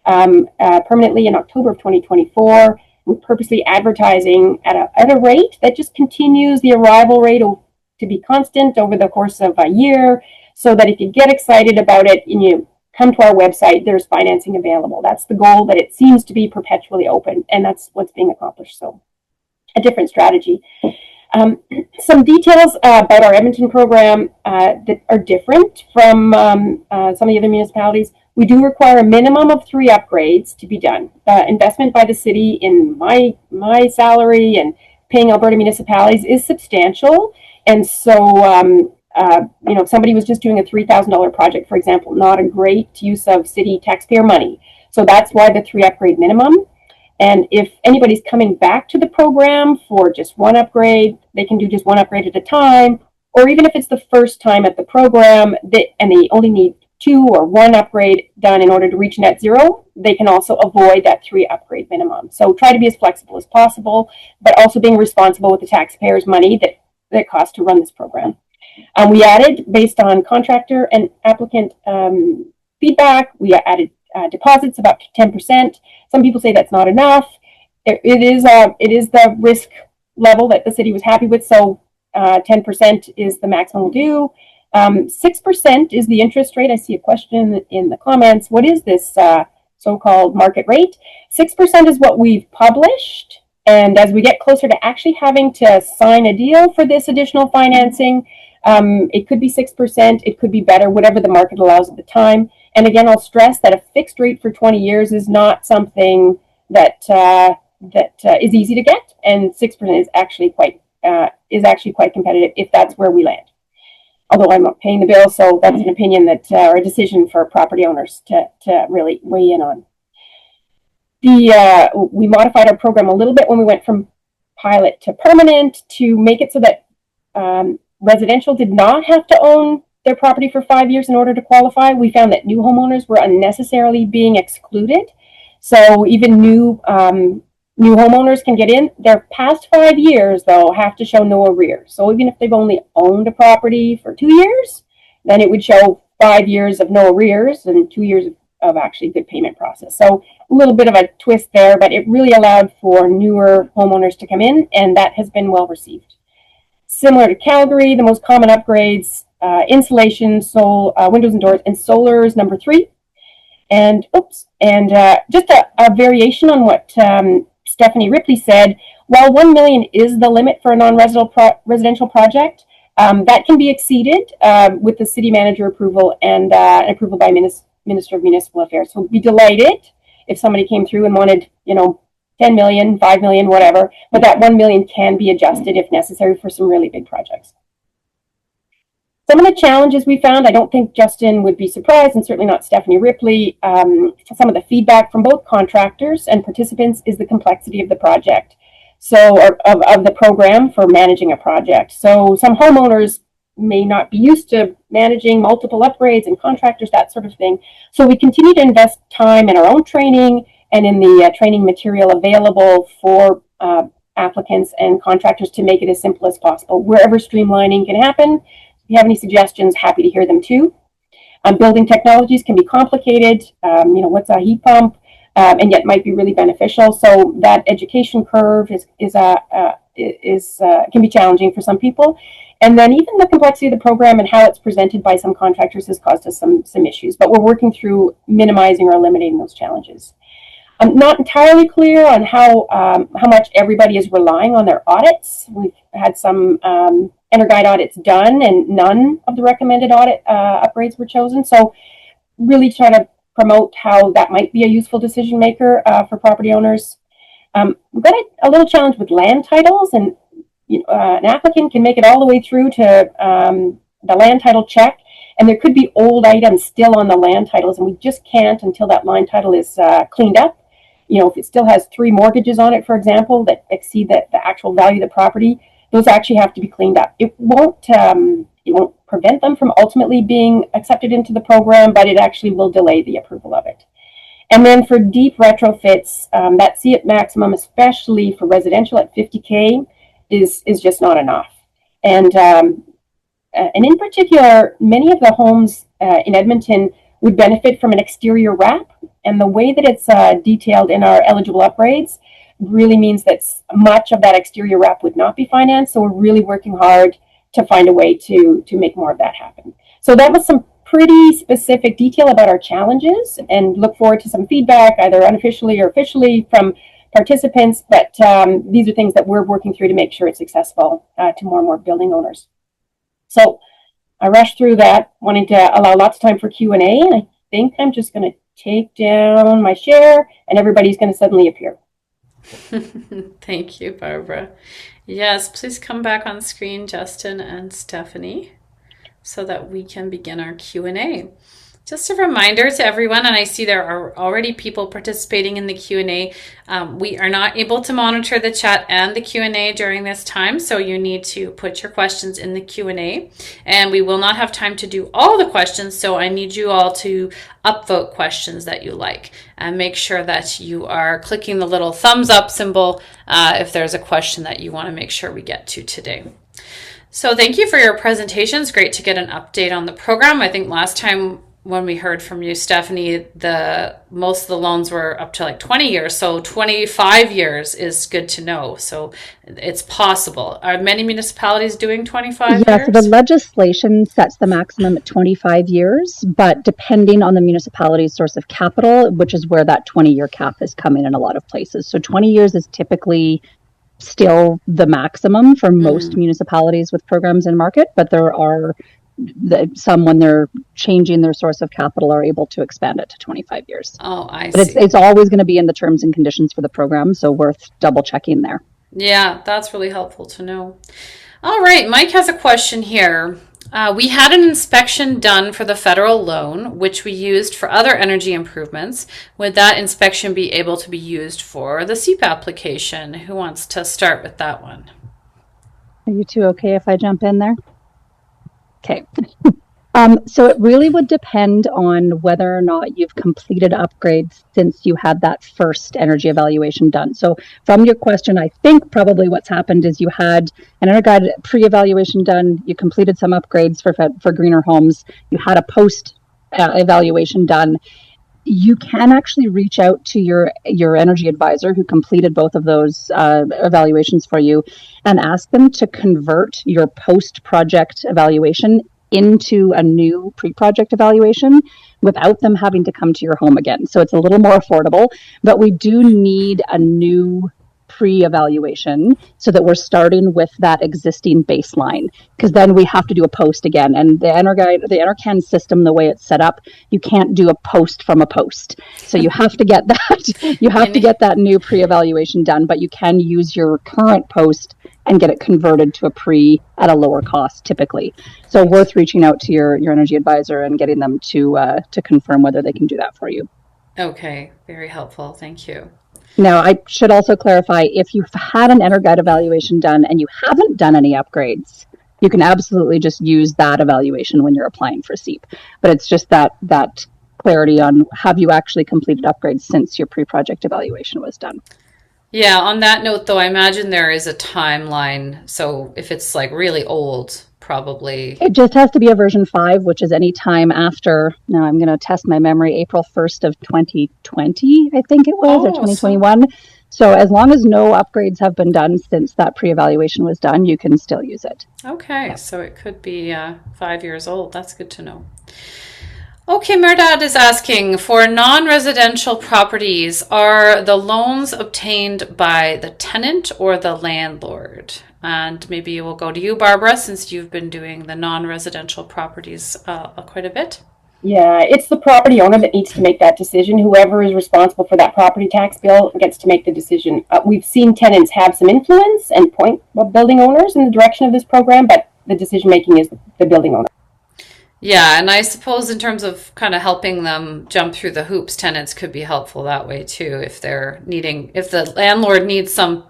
permanently in October of 2024. We're purposely advertising at a rate that just continues the arrival rate to be constant over the course of a year, so that if you get excited about it and you come to our website, there's financing available. That's the goal, that it seems to be perpetually open, and that's what's being accomplished. So a different strategy. Some details about our Edmonton program that are different from some of the other municipalities. We do require a minimum of 3 upgrades to be done. Investment by the city in my salary and paying Alberta Municipalities is substantial. And so, if somebody was just doing a $3,000 project, for example, not a great use of city taxpayer money. So that's why the 3 upgrade minimum. And if anybody's coming back to the program for just 1 upgrade, they can do just 1 upgrade at a time. Or even if it's the first time at the program and they only need 2 or 1 upgrade done in order to reach net zero, they can also avoid that 3 upgrade minimum. So try to be as flexible as possible, but also being responsible with the taxpayers' money that costs to run this program. We added, based on contractor and applicant feedback, we added deposits of up to 10%. Some people say that's not enough. It is the risk level that the city was happy with, so 10% is the maximum we'll do. 6% is the interest rate. I see a question in the comments. What is this so-called market rate? 6% is what we've published, and as we get closer to actually having to sign a deal for this additional financing, it could be 6%, it could be better, whatever the market allows at the time. And again, I'll stress that a fixed rate for 20 years is not something that is easy to get, and 6% is actually quite competitive if that's where we land. Although I'm not paying the bill, so that's an opinion or a decision for property owners to really weigh in on. We modified our program a little bit when we went from pilot to permanent to make it so that residential did not have to own their property for 5 years in order to qualify. We found that new homeowners were unnecessarily being excluded. So even new homeowners can get in. Their past 5 years, though, have to show no arrears. So even if they've only owned a property for 2 years, then it would show 5 years of no arrears and 2 years of actually good payment process. So a little bit of a twist there, but it really allowed for newer homeowners to come in, and that has been well received. Similar to Calgary, the most common upgrades, insulation, windows and doors, and solar is number 3. And just a variation on what Stephanie Ripley said, while 1 million is the limit for a non-residential project, that can be exceeded with the city manager approval and approval by Minister of Municipal Affairs. So we'd be delighted if somebody came through and wanted, 10 million, 5 million, whatever, but that 1 million can be adjusted if necessary for some really big projects. Some of the challenges we found, I don't think Justin would be surprised, and certainly not Stephanie Ripley. Some of the feedback from both contractors and participants is the complexity of the project. So, of the program for managing a project. So some homeowners may not be used to managing multiple upgrades and contractors, that sort of thing. So we continue to invest time in our own training and in the training material available for applicants and contractors to make it as simple as possible. Wherever streamlining can happen, if you have any suggestions, happy to hear them too. Building technologies can be complicated. What's a heat pump? And yet might be really beneficial. So that education curve can be challenging for some people. And then even the complexity of the program and how it's presented by some contractors has caused us some issues. But we're working through minimizing or eliminating those challenges. I'm not entirely clear on how much everybody is relying on their audits. We've had some EnerGuide audits done, and none of the recommended audit upgrades were chosen. So really try to promote how that might be a useful decision maker for property owners. We've got a little challenge with land titles, and an applicant can make it all the way through to the land title check, and there could be old items still on the land titles, and we just can't until that land title is cleaned up. If it still has 3 mortgages on it, for example, that exceed the actual value of the property, those actually have to be cleaned up. It won't prevent them from ultimately being accepted into the program, but it actually will delay the approval of it. And then for deep retrofits, that CEIP maximum, especially for residential at 50K, is just not enough. And in particular, many of the homes in Edmonton would benefit from an exterior wrap. And the way that it's detailed in our eligible upgrades really means that much of that exterior wrap would not be financed. So we're really working hard to find a way to make more of that happen. So that was some pretty specific detail about our challenges, and look forward to some feedback, either unofficially or officially, from participants. But these are things that we're working through to make sure it's accessible to more and more building owners. So I rushed through that, wanting to allow lots of time for Q&A, and I think I'm just going to take down my share and everybody's going to suddenly appear. Thank you, Barbara. Yes, please come back on screen, Justin and Stephanie, so that we can begin our Q&A. Just a reminder to everyone, and I see there are already people participating in the Q&A. We are not able to monitor the chat and the Q&A during this time, so you need to put your questions in the Q&A, and we will not have time to do all the questions, so I need you all to upvote questions that you like, and make sure that you are clicking the little thumbs up symbol if there's a question that you want to make sure we get to today. So thank you for your presentation. It's great to get an update on the program. I think last time when we heard from you, Stephanie, most of the loans were up to like 20 years. So 25 years is good to know. So it's possible. Are many municipalities doing 25 years? Yeah, so the legislation sets the maximum at 25 years, but depending on the municipality's source of capital, which is where that 20-year cap is coming in a lot of places. So 20 years is typically still the maximum for most municipalities with programs in market, but there are some, when they're changing their source of capital, are able to expand it to 25 years. Oh, I but see. It's always going to be in the terms and conditions for the program, so worth double checking there. Yeah, that's really helpful to know. All right, Mike has a question here. We had an inspection done for the federal loan, which we used for other energy improvements. Would that inspection be able to be used for the CEIP application? Who wants to start with that one? Are you two okay if I jump in there? Okay. So it really would depend on whether or not you've completed upgrades since you had that first energy evaluation done. So from your question, I think probably what's happened is you had an EnerGuide pre-evaluation done, you completed some upgrades for greener homes, you had a post evaluation done. You can actually reach out to your energy advisor who completed both of those evaluations for you and ask them to convert your post-project evaluation into a new pre-project evaluation without them having to come to your home again. So it's a little more affordable, but we do need a new pre-evaluation so that we're starting with that existing baseline, because then we have to do a post again. And the EnerCan system, the way it's set up, you can't do a post from a post. So you have to get that new pre-evaluation done, but you can use your current post and get it converted to a pre at a lower cost typically. So worth reaching out to your energy advisor and getting them to confirm whether they can do that for you. Okay, very helpful. Thank you. Now, I should also clarify, if you've had an EnerGuide evaluation done and you haven't done any upgrades, You can absolutely just use that evaluation when you're applying for CEIP, but it's just that clarity on have you actually completed upgrades since your pre-project evaluation was done. Yeah, on that note, though, I imagine there is a timeline. So if it's like really old, probably. It just has to be a version 5, which is any time after, now I'm going to test my memory, April 1st of 2020, I think it was, or 2021. So as long as no upgrades have been done since that pre-evaluation was done, you can still use it. Okay, yeah. So it could be 5 years old. That's good to know. Okay, Merdad is asking, for non-residential properties, are the loans obtained by the tenant or the landlord? And maybe we'll go to you, Barbara, since you've been doing the non-residential properties quite a bit. Yeah, it's the property owner that needs to make that decision. Whoever is responsible for that property tax bill gets to make the decision. We've seen tenants have some influence and point building owners in the direction of this program, but the decision making is the building owner. Yeah, and I suppose in terms of kind of helping them jump through the hoops, tenants could be helpful that way too. If the landlord needs some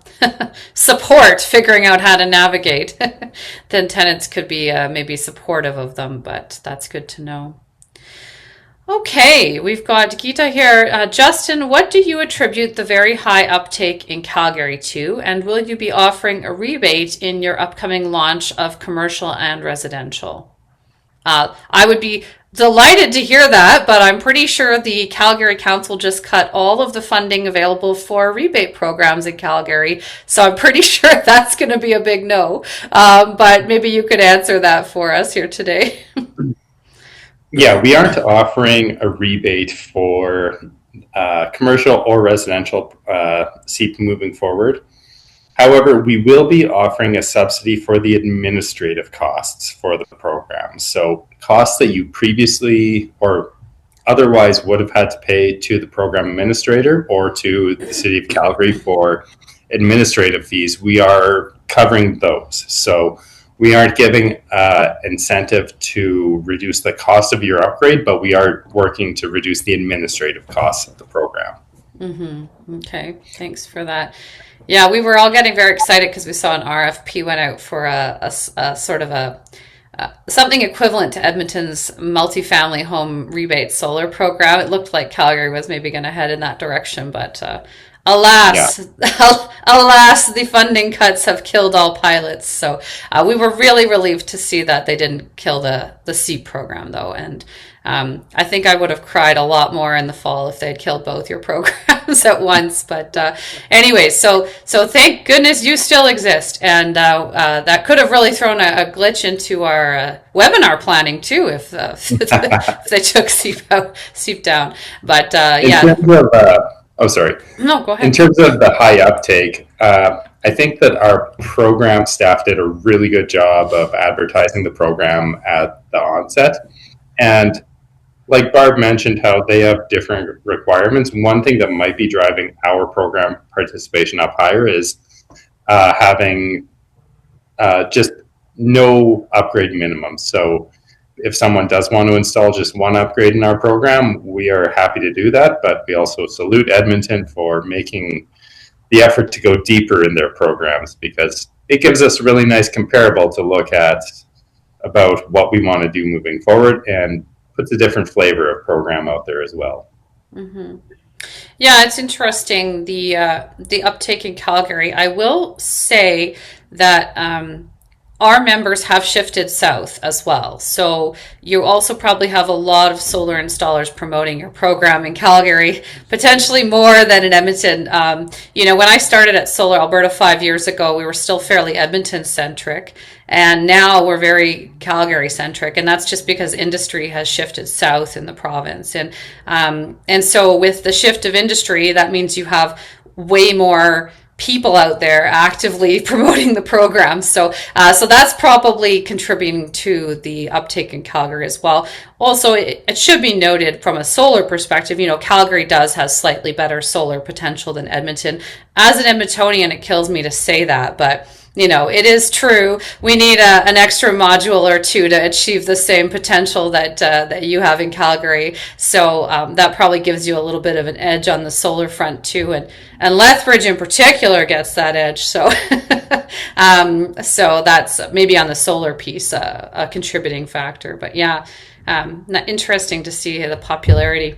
support figuring out how to navigate, then tenants could be maybe supportive of them, but that's good to know. Okay, we've got Gita here. Justin, what do you attribute the very high uptake in Calgary to? And will you be offering a rebate in your upcoming launch of commercial and residential? I would be delighted to hear that, but I'm pretty sure the Calgary Council just cut all of the funding available for rebate programs in Calgary. So I'm pretty sure that's going to be a big no. But maybe you could answer that for us here today. Yeah, we aren't offering a rebate for commercial or residential CEIP moving forward. However, we will be offering a subsidy for the administrative costs for the program. So costs that you previously or otherwise would have had to pay to the program administrator or to the City of Calgary for administrative fees, we are covering those. So we aren't giving incentive to reduce the cost of your upgrade, but we are working to reduce the administrative costs of the program. Mm-hmm. Okay, thanks for that. Yeah, we were all getting very excited because we saw an RFP went out for a sort of something equivalent to Edmonton's multifamily home rebate solar program. It looked like Calgary was maybe going to head in that direction, but alas, the funding cuts have killed all pilots. So we were really relieved to see that they didn't kill the CEIP program, though. And I think I would have cried a lot more in the fall if they'd killed both your programs at once. But anyway, so thank goodness you still exist. And that could have really thrown a glitch into our webinar planning, too, if they took CEIP down. But yeah. Sorry. No, go ahead. In terms of the high uptake, I think that our program staff did a really good job of advertising the program at the onset. And like Barb mentioned, how they have different requirements. One thing that might be driving our program participation up higher is having just no upgrade minimum. So if someone does want to install just one upgrade in our program, we are happy to do that. But we also salute Edmonton for making the effort to go deeper in their programs, because it gives us a really nice comparable to look at about what we want to do moving forward, and puts a different flavor of program out there as well. Mm-hmm. Yeah, it's interesting, the uptake in Calgary. I will say that our members have shifted south as well. So you also probably have a lot of solar installers promoting your program in Calgary, potentially more than in Edmonton. When I started at Solar Alberta 5 years ago, we were still fairly Edmonton centric. And now we're very Calgary centric, and that's just because industry has shifted south in the province. And so with the shift of industry, that means you have way more people out there actively promoting the program. So that's probably contributing to the uptake in Calgary as well. Also, it should be noted from a solar perspective, Calgary does have slightly better solar potential than Edmonton. As an Edmontonian, it kills me to say that, but it is true. We need an extra module or two to achieve the same potential that you have in Calgary. So that probably gives you a little bit of an edge on the solar front too. And Lethbridge in particular gets that edge. So So that's maybe on the solar piece a contributing factor. But yeah, interesting to see the popularity,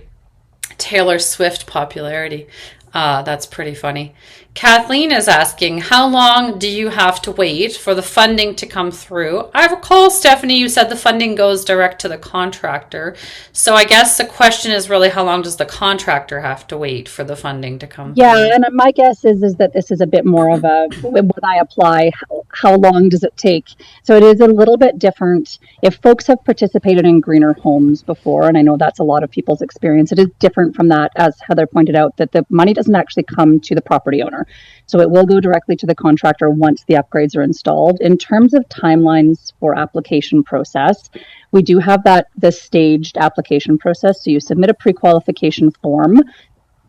Taylor Swift popularity. That's pretty funny. Kathleen is asking, how long do you have to wait for the funding to come through? I recall, Stephanie, you said the funding goes direct to the contractor. So I guess the question is really, how long does the contractor have to wait for the funding to come through? Yeah, and my guess is that this is a bit more of a, when I apply, how long does it take? So it is a little bit different. If folks have participated in greener homes before, and I know that's a lot of people's experience, it is different from that, as Heather pointed out, that the money doesn't actually come to the property owner. So it will go directly to the contractor once the upgrades are installed. In terms of timelines for application process, we do have the staged application process. So you submit a pre-qualification form.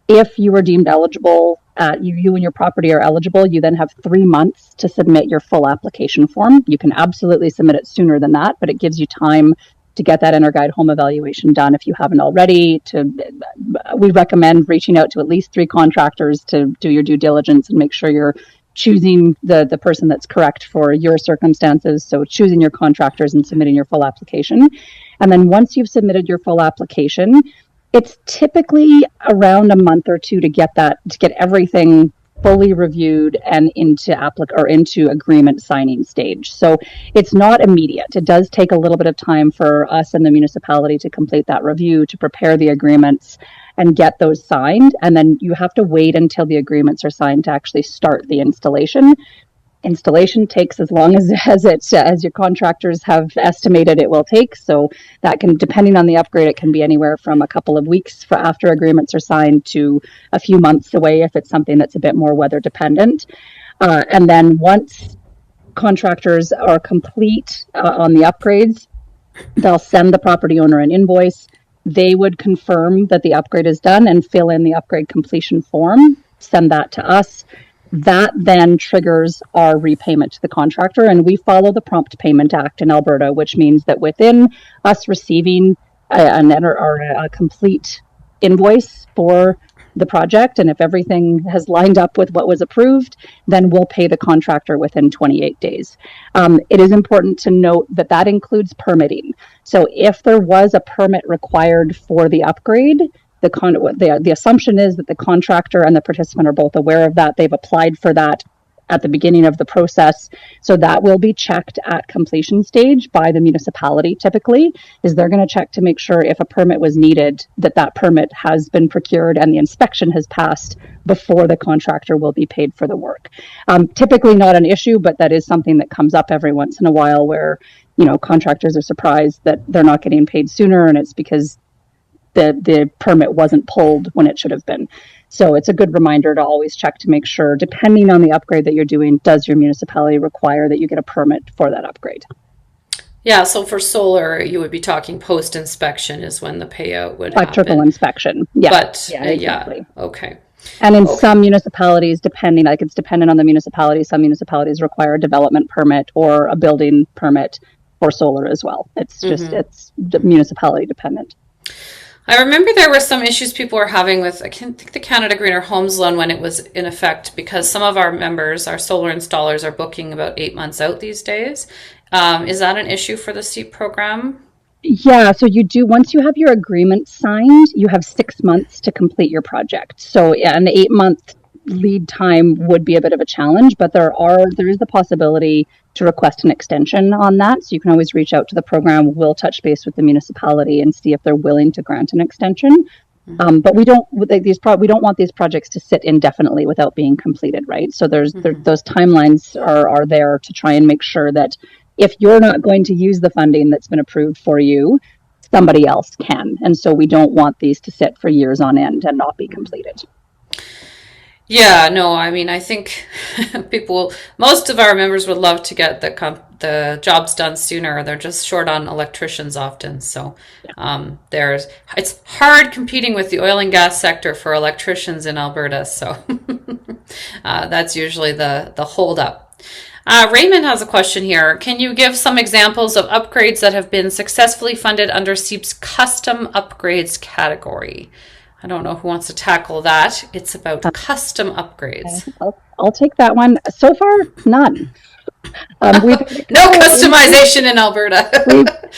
If you are deemed eligible, you and your property are eligible, you then have 3 months to submit your full application form. You can absolutely submit it sooner than that, but it gives you time to get that Guide home evaluation done if you haven't already. We recommend reaching out to at least 3 contractors to do your due diligence and make sure you're choosing the person that's correct for your circumstances. So choosing your contractors and submitting your full application. And then once you've submitted your full application, it's typically around a month or two to get everything fully reviewed and into agreement signing stage. So it's not immediate. It does take a little bit of time for us and the municipality to complete that review, to prepare the agreements and get those signed. And then you have to wait until the agreements are signed to actually start the installation. Installation takes as long as your contractors have estimated it will take. So that can, depending on the upgrade, it can be anywhere from a couple of weeks after agreements are signed to a few months away if it's something that's a bit more weather dependent. And then once contractors are complete on the upgrades, they'll send the property owner an invoice. They would confirm that the upgrade is done and fill in the upgrade completion form, send that to us. That then triggers our repayment to the contractor, and we follow the Prompt Payment Act in Alberta, which means that within us receiving a complete invoice for the project, and if everything has lined up with what was approved, then we'll pay the contractor within 28 days. It is important to note that that includes permitting. So if there was a permit required for the upgrade, the assumption is that the contractor and the participant are both aware of that. They've applied for that at the beginning of the process. So that will be checked at completion stage by the municipality. Typically, is they're going to check to make sure if a permit was needed, that permit has been procured and the inspection has passed before the contractor will be paid for the work. Typically not an issue, but that is something that comes up every once in a while where, contractors are surprised that they're not getting paid sooner, and it's because the permit wasn't pulled when it should have been. So it's a good reminder to always check to make sure, depending on the upgrade that you're doing, does your municipality require that you get a permit for that upgrade? Yeah, so for solar, you would be talking post-inspection is when the payout would Electrical happen. inspection. Yeah. But, yeah, exactly. Yeah, okay. And in some municipalities, it's dependent on the municipality. Some municipalities require a development permit or a building permit for solar as well. It's just, it's municipality dependent. I remember there were some issues people were having with, I think, the Canada Greener Homes Loan when it was in effect, because some of our members, our solar installers, are booking about 8 months out these days. Is that an issue for the CEIP program? Yeah, so you do, once you have your agreement signed, you have 6 months to complete your project. So yeah, an 8-month lead time would be a bit of a challenge, but there is the possibility to request an extension on that. So you can always reach out to the program. We'll touch base with the municipality and see if they're willing to grant an extension. But we don't want these projects to sit indefinitely without being completed, right? So those timelines are there to try and make sure that if you're not going to use the funding that's been approved for you, somebody else can. And so we don't want these to sit for years on end and not be completed. Yeah, no, I mean, I think most of our members would love to get the jobs done sooner. They're just short on electricians often. So it's hard competing with the oil and gas sector for electricians in Alberta. So that's usually the holdup. Raymond has a question here. Can you give some examples of upgrades that have been successfully funded under CEIP's custom upgrades category? I don't know who wants to tackle that. It's about custom upgrades. I'll take that one. So far, none. We've No customization in Alberta.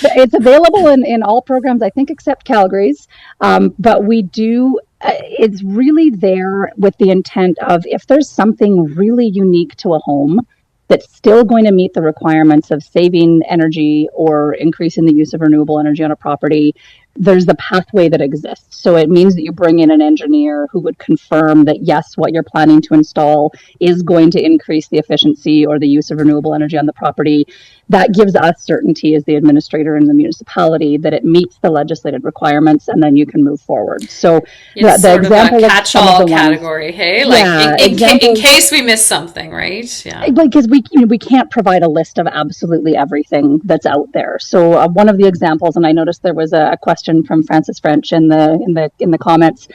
it's available in all programs, I think, except Calgary's. But we do, it's really there with the intent of if there's something really unique to a home that's still going to meet the requirements of saving energy or increasing the use of renewable energy on a property, there's the pathway that exists. So it means that you bring in an engineer who would confirm that, yes, what you're planning to install is going to increase the efficiency or the use of renewable energy on the property. That gives us certainty as the administrator in the municipality that it meets the legislated requirements, and then you can move forward. So it's the sort example of a of catch-all category, hey? Like Yeah, in case we miss something, right? Yeah. Because we can't provide a list of absolutely everything that's out there. So one of the examples, and I noticed there was a question from Francis French in the comments.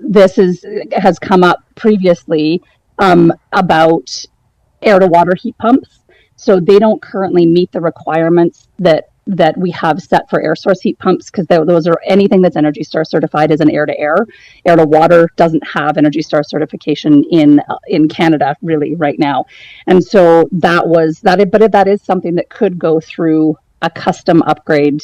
This has come up previously about air to water heat pumps. So they don't currently meet the requirements that we have set for air source heat pumps, because those are anything that's Energy Star certified is an air to air. Air to water doesn't have Energy Star certification in Canada really right now. And so that is something that could go through a custom upgrade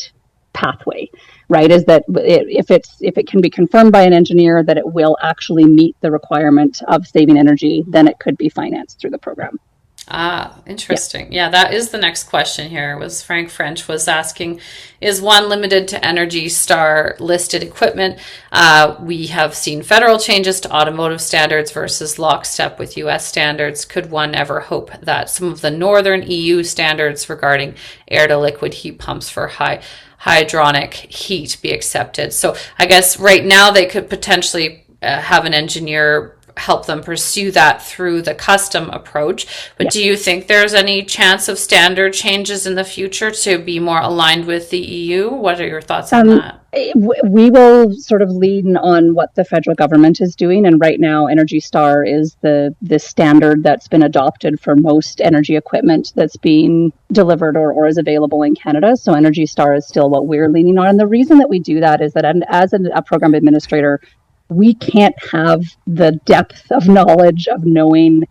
pathway, right? Is that if it can be confirmed by an engineer that it will actually meet the requirement of saving energy, then it could be financed through the program. Interesting. Yeah, that is the next question here. Was Frank French was asking, is one limited to Energy Star listed equipment? We have seen federal changes to automotive standards versus lockstep with US standards. Could one ever hope that some of the northern EU standards regarding air to liquid heat pumps for hydronic heat be accepted? So I guess right now they could potentially have an engineer help them pursue that through the custom approach. But do you think there's any chance of standard changes in the future to be more aligned with the EU? What are your thoughts on that? We will sort of lean on what the federal government is doing. And right now, Energy Star is the standard that's been adopted for most energy equipment that's being delivered or is available in Canada. So Energy Star is still what we're leaning on. And the reason that we do that is that as a program administrator, we can't have the depth of knowledge of knowing,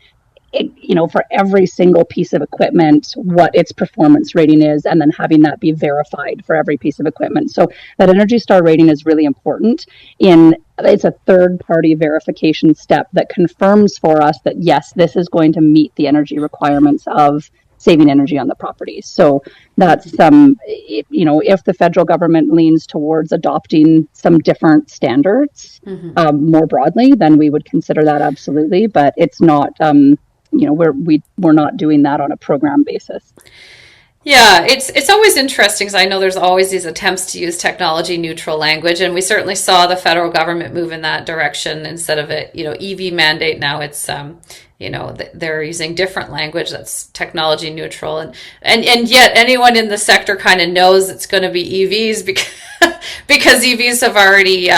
for every single piece of equipment, what its performance rating is, and then having that be verified for every piece of equipment. So that Energy Star rating is really important. It's a third-party verification step that confirms for us that, yes, this is going to meet the energy requirements of saving energy on the property. So that's if the federal government leans towards adopting some different standards more broadly, then we would consider that absolutely. But it's not, we're not doing that on a program basis. Yeah, it's always interesting because I know there's always these attempts to use technology neutral language, and we certainly saw the federal government move in that direction. Instead of it, EV mandate, now it's they're using different language that's technology neutral, and yet anyone in the sector kind of knows it's going to be EVs because EVs have already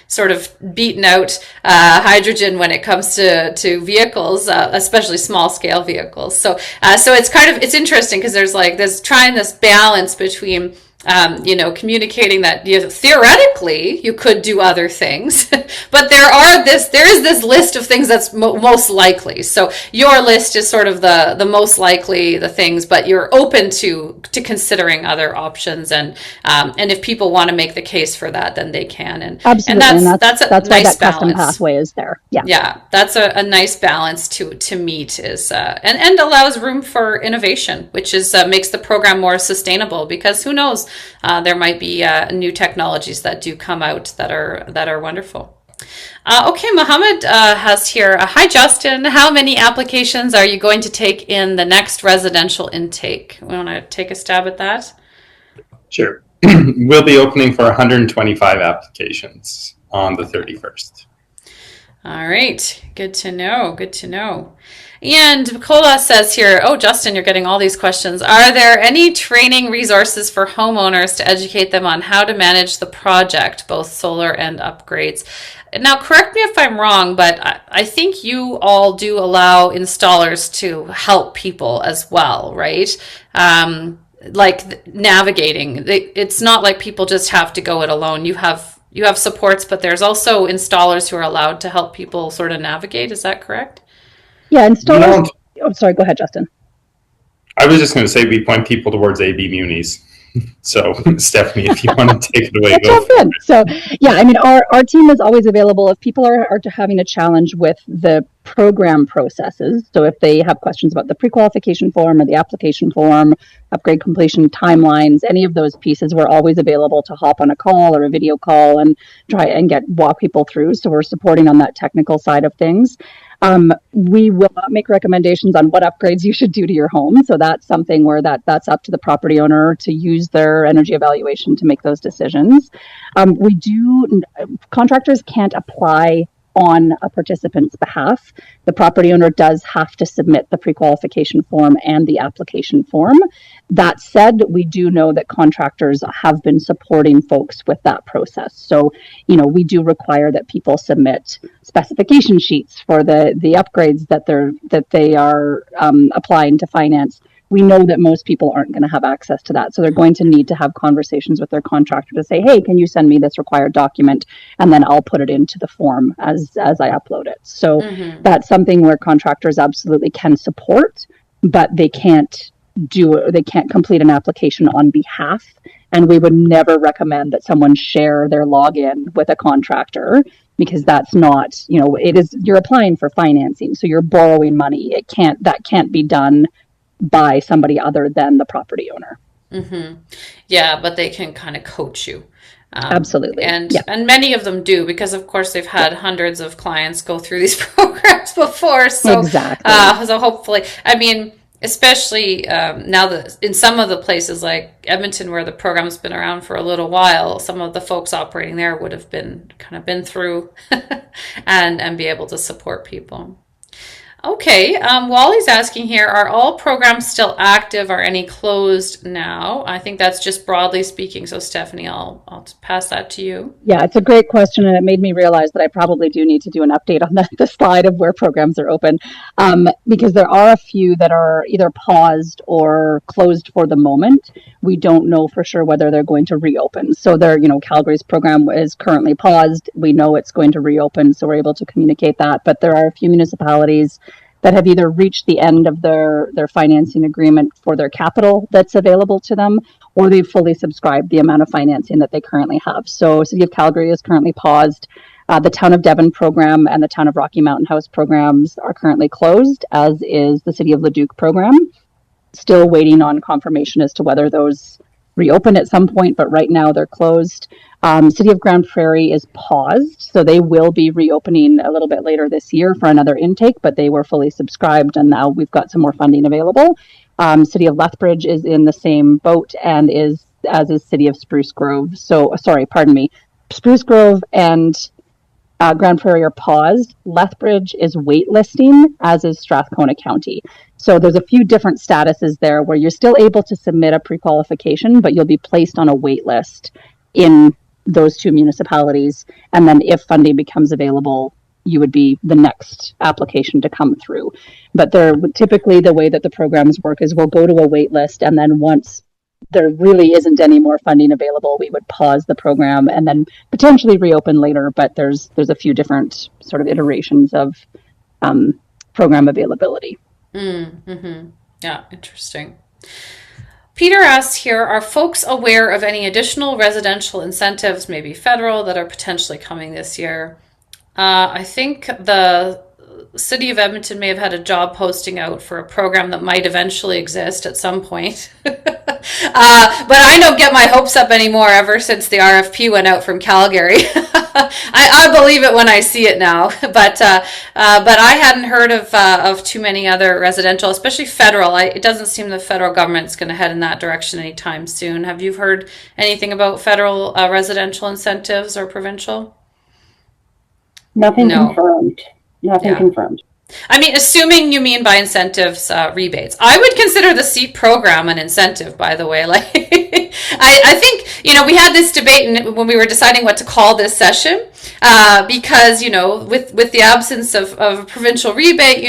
sort of beaten out hydrogen when it comes to vehicles, especially small scale vehicles. So it's interesting because there's trying this balance between communicating that theoretically you could do other things, but there is this list of things that's most likely. So your list is sort of the most likely the things, but you're open to considering other options, and if people want to make the case for that, then they can. And absolutely, and that's a why nice that balance. Custom pathway is there. Yeah, that's a nice balance to meet is and allows room for innovation, which is makes the program more sustainable, because who knows. There might be new technologies that do come out that are wonderful. Okay, Mohammed has here. Hi, Justin. How many applications are you going to take in the next residential intake? We want to take a stab at that? Sure. We'll be opening for 125 applications on the 31st. All right. Good to know. Good to know. And Nicola says here, oh, Justin, you're getting all these questions. Are there any training resources for homeowners to educate them on how to manage the project, both solar and upgrades? Now, correct me if I'm wrong, but I think you all do allow installers to help people as well, right? Like navigating. It's not like people just have to go it alone. You have you have supports, but there's also installers who are allowed to help people sort of navigate. Is that correct? Yeah, installers. Oh, sorry. Go ahead, Justin. I was just going to say we point people towards AB Munis. So, Stephanie, if you want to take it away, go for it. So, yeah, I mean, our team is always available if people are having a challenge with the program processes. So, if they have questions about the pre-qualification form or the application form, upgrade completion timelines, any of those pieces, we're always available to hop on a call or a video call and try and walk people through. So, we're supporting on that technical side of things. We will not make recommendations on what upgrades you should do to your home. So that's something where that's up to the property owner to use their energy evaluation to make those decisions. Contractors can't apply on a participant's behalf. The property owner does have to submit the pre-qualification form and the application form. That said, we do know that contractors have been supporting folks with that process. So, we do require that people submit specification sheets for the upgrades that they are applying to finance. We know that most people aren't going to have access to that. So they're going to need to have conversations with their contractor to say, hey, can you send me this required document? And then I'll put it into the form as I upload it. So that's something where contractors absolutely can support, but they can't complete an application on behalf. And we would never recommend that someone share their login with a contractor, because that's not, you're applying for financing. So you're borrowing money. That can't be done by somebody other than the property owner. Yeah, but they can kind of coach you. Absolutely. And many of them do, because of course they've had hundreds of clients go through these programs before. So, exactly. So hopefully, I mean, especially now that in some of the places like Edmonton, where the program's been around for a little while, some of the folks operating there would have been through and be able to support people. Okay, Wally's asking here, are all programs still active? Are any closed now? I think that's just broadly speaking. So Stephanie, I'll pass that to you. Yeah, it's a great question, and it made me realize that I probably do need to do an update on the slide of where programs are open, because there are a few that are either paused or closed for the moment. We don't know for sure whether they're going to reopen. So Calgary's program is currently paused. We know it's going to reopen, so we're able to communicate that. But there are a few municipalities that have either reached the end of their financing agreement for their capital that's available to them, or they've fully subscribed the amount of financing that they currently have. So City of Calgary is currently paused. The Town of Devon program and the Town of Rocky Mountain House programs are currently closed, as is the City of Leduc program. Still waiting on confirmation as to whether those reopen at some point, but right now they're closed. City of Grand Prairie is paused, so they will be reopening a little bit later this year for another intake, but they were fully subscribed, and now we've got some more funding available. City of Lethbridge is in the same boat, and as is City of Spruce Grove. Spruce Grove and Grand Prairie are paused. Lethbridge is waitlisting, as is Strathcona County. So there's a few different statuses there where you're still able to submit a pre-qualification, but you'll be placed on a wait list in those two municipalities. And then if funding becomes available, you would be the next application to come through. But typically the way that the programs work is we'll go to a wait list, and then once there really isn't any more funding available, we would pause the program and then potentially reopen later. But there's a few different sort of iterations of program availability. Yeah, interesting. Peter asks here, are folks aware of any additional residential incentives, maybe federal, that are potentially coming this year? I think the City of Edmonton may have had a job posting out for a program that might eventually exist at some point. But I don't get my hopes up anymore ever since the RFP went out from Calgary. I believe it when I see it now, but I hadn't heard of too many other residential, especially federal. It doesn't seem the federal government's going to head in that direction anytime soon. Have you heard anything about federal residential incentives or provincial? Nothing confirmed. Nothing confirmed. I mean, assuming you mean by incentives, rebates. I would consider the CEIP program an incentive, by the way. Like, I think, we had this debate when we were deciding what to call this session, because, with the absence of a provincial rebate,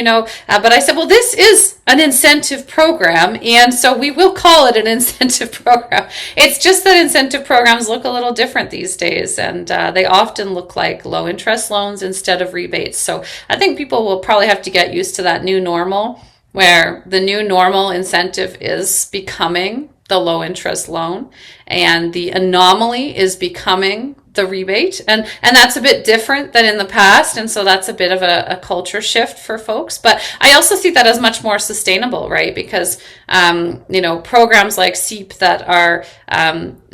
but I said, well, this is an incentive program, and so we will call it an incentive program. It's just that incentive programs look a little different these days, and they often look like low interest loans instead of rebates. So I think people will probably have to get used to that new normal, where the new normal incentive is becoming the low interest loan and the anomaly is becoming the rebate, and that's a bit different than in the past, and so that's a bit of a culture shift for folks. But I also see that as much more sustainable, right? Because programs like CEIP that are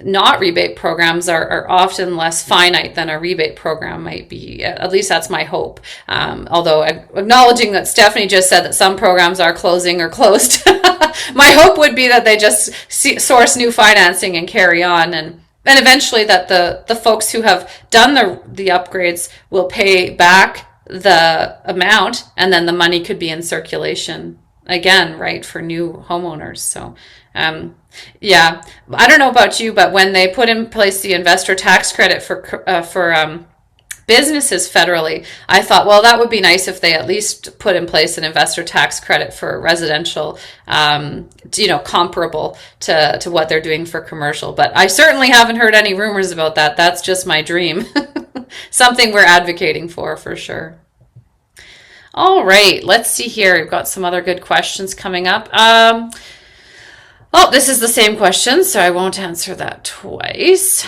not rebate programs are often less finite than a rebate program might be. At least that's my hope. Although acknowledging that Stephanie just said that some programs are closing or closed, my hope would be that they just source new financing and carry on, and eventually that the folks who have done the upgrades will pay back the amount, and then the money could be in circulation again, right, for new homeowners. So yeah, I don't know about you, but when they put in place the investor tax credit for businesses federally, I thought, well, that would be nice if they at least put in place an investor tax credit for residential, comparable to what they're doing for commercial. But I certainly haven't heard any rumors about that. That's just my dream. Something we're advocating for sure. All right, let's see here. We've got some other good questions coming up. This is the same question, so I won't answer that twice.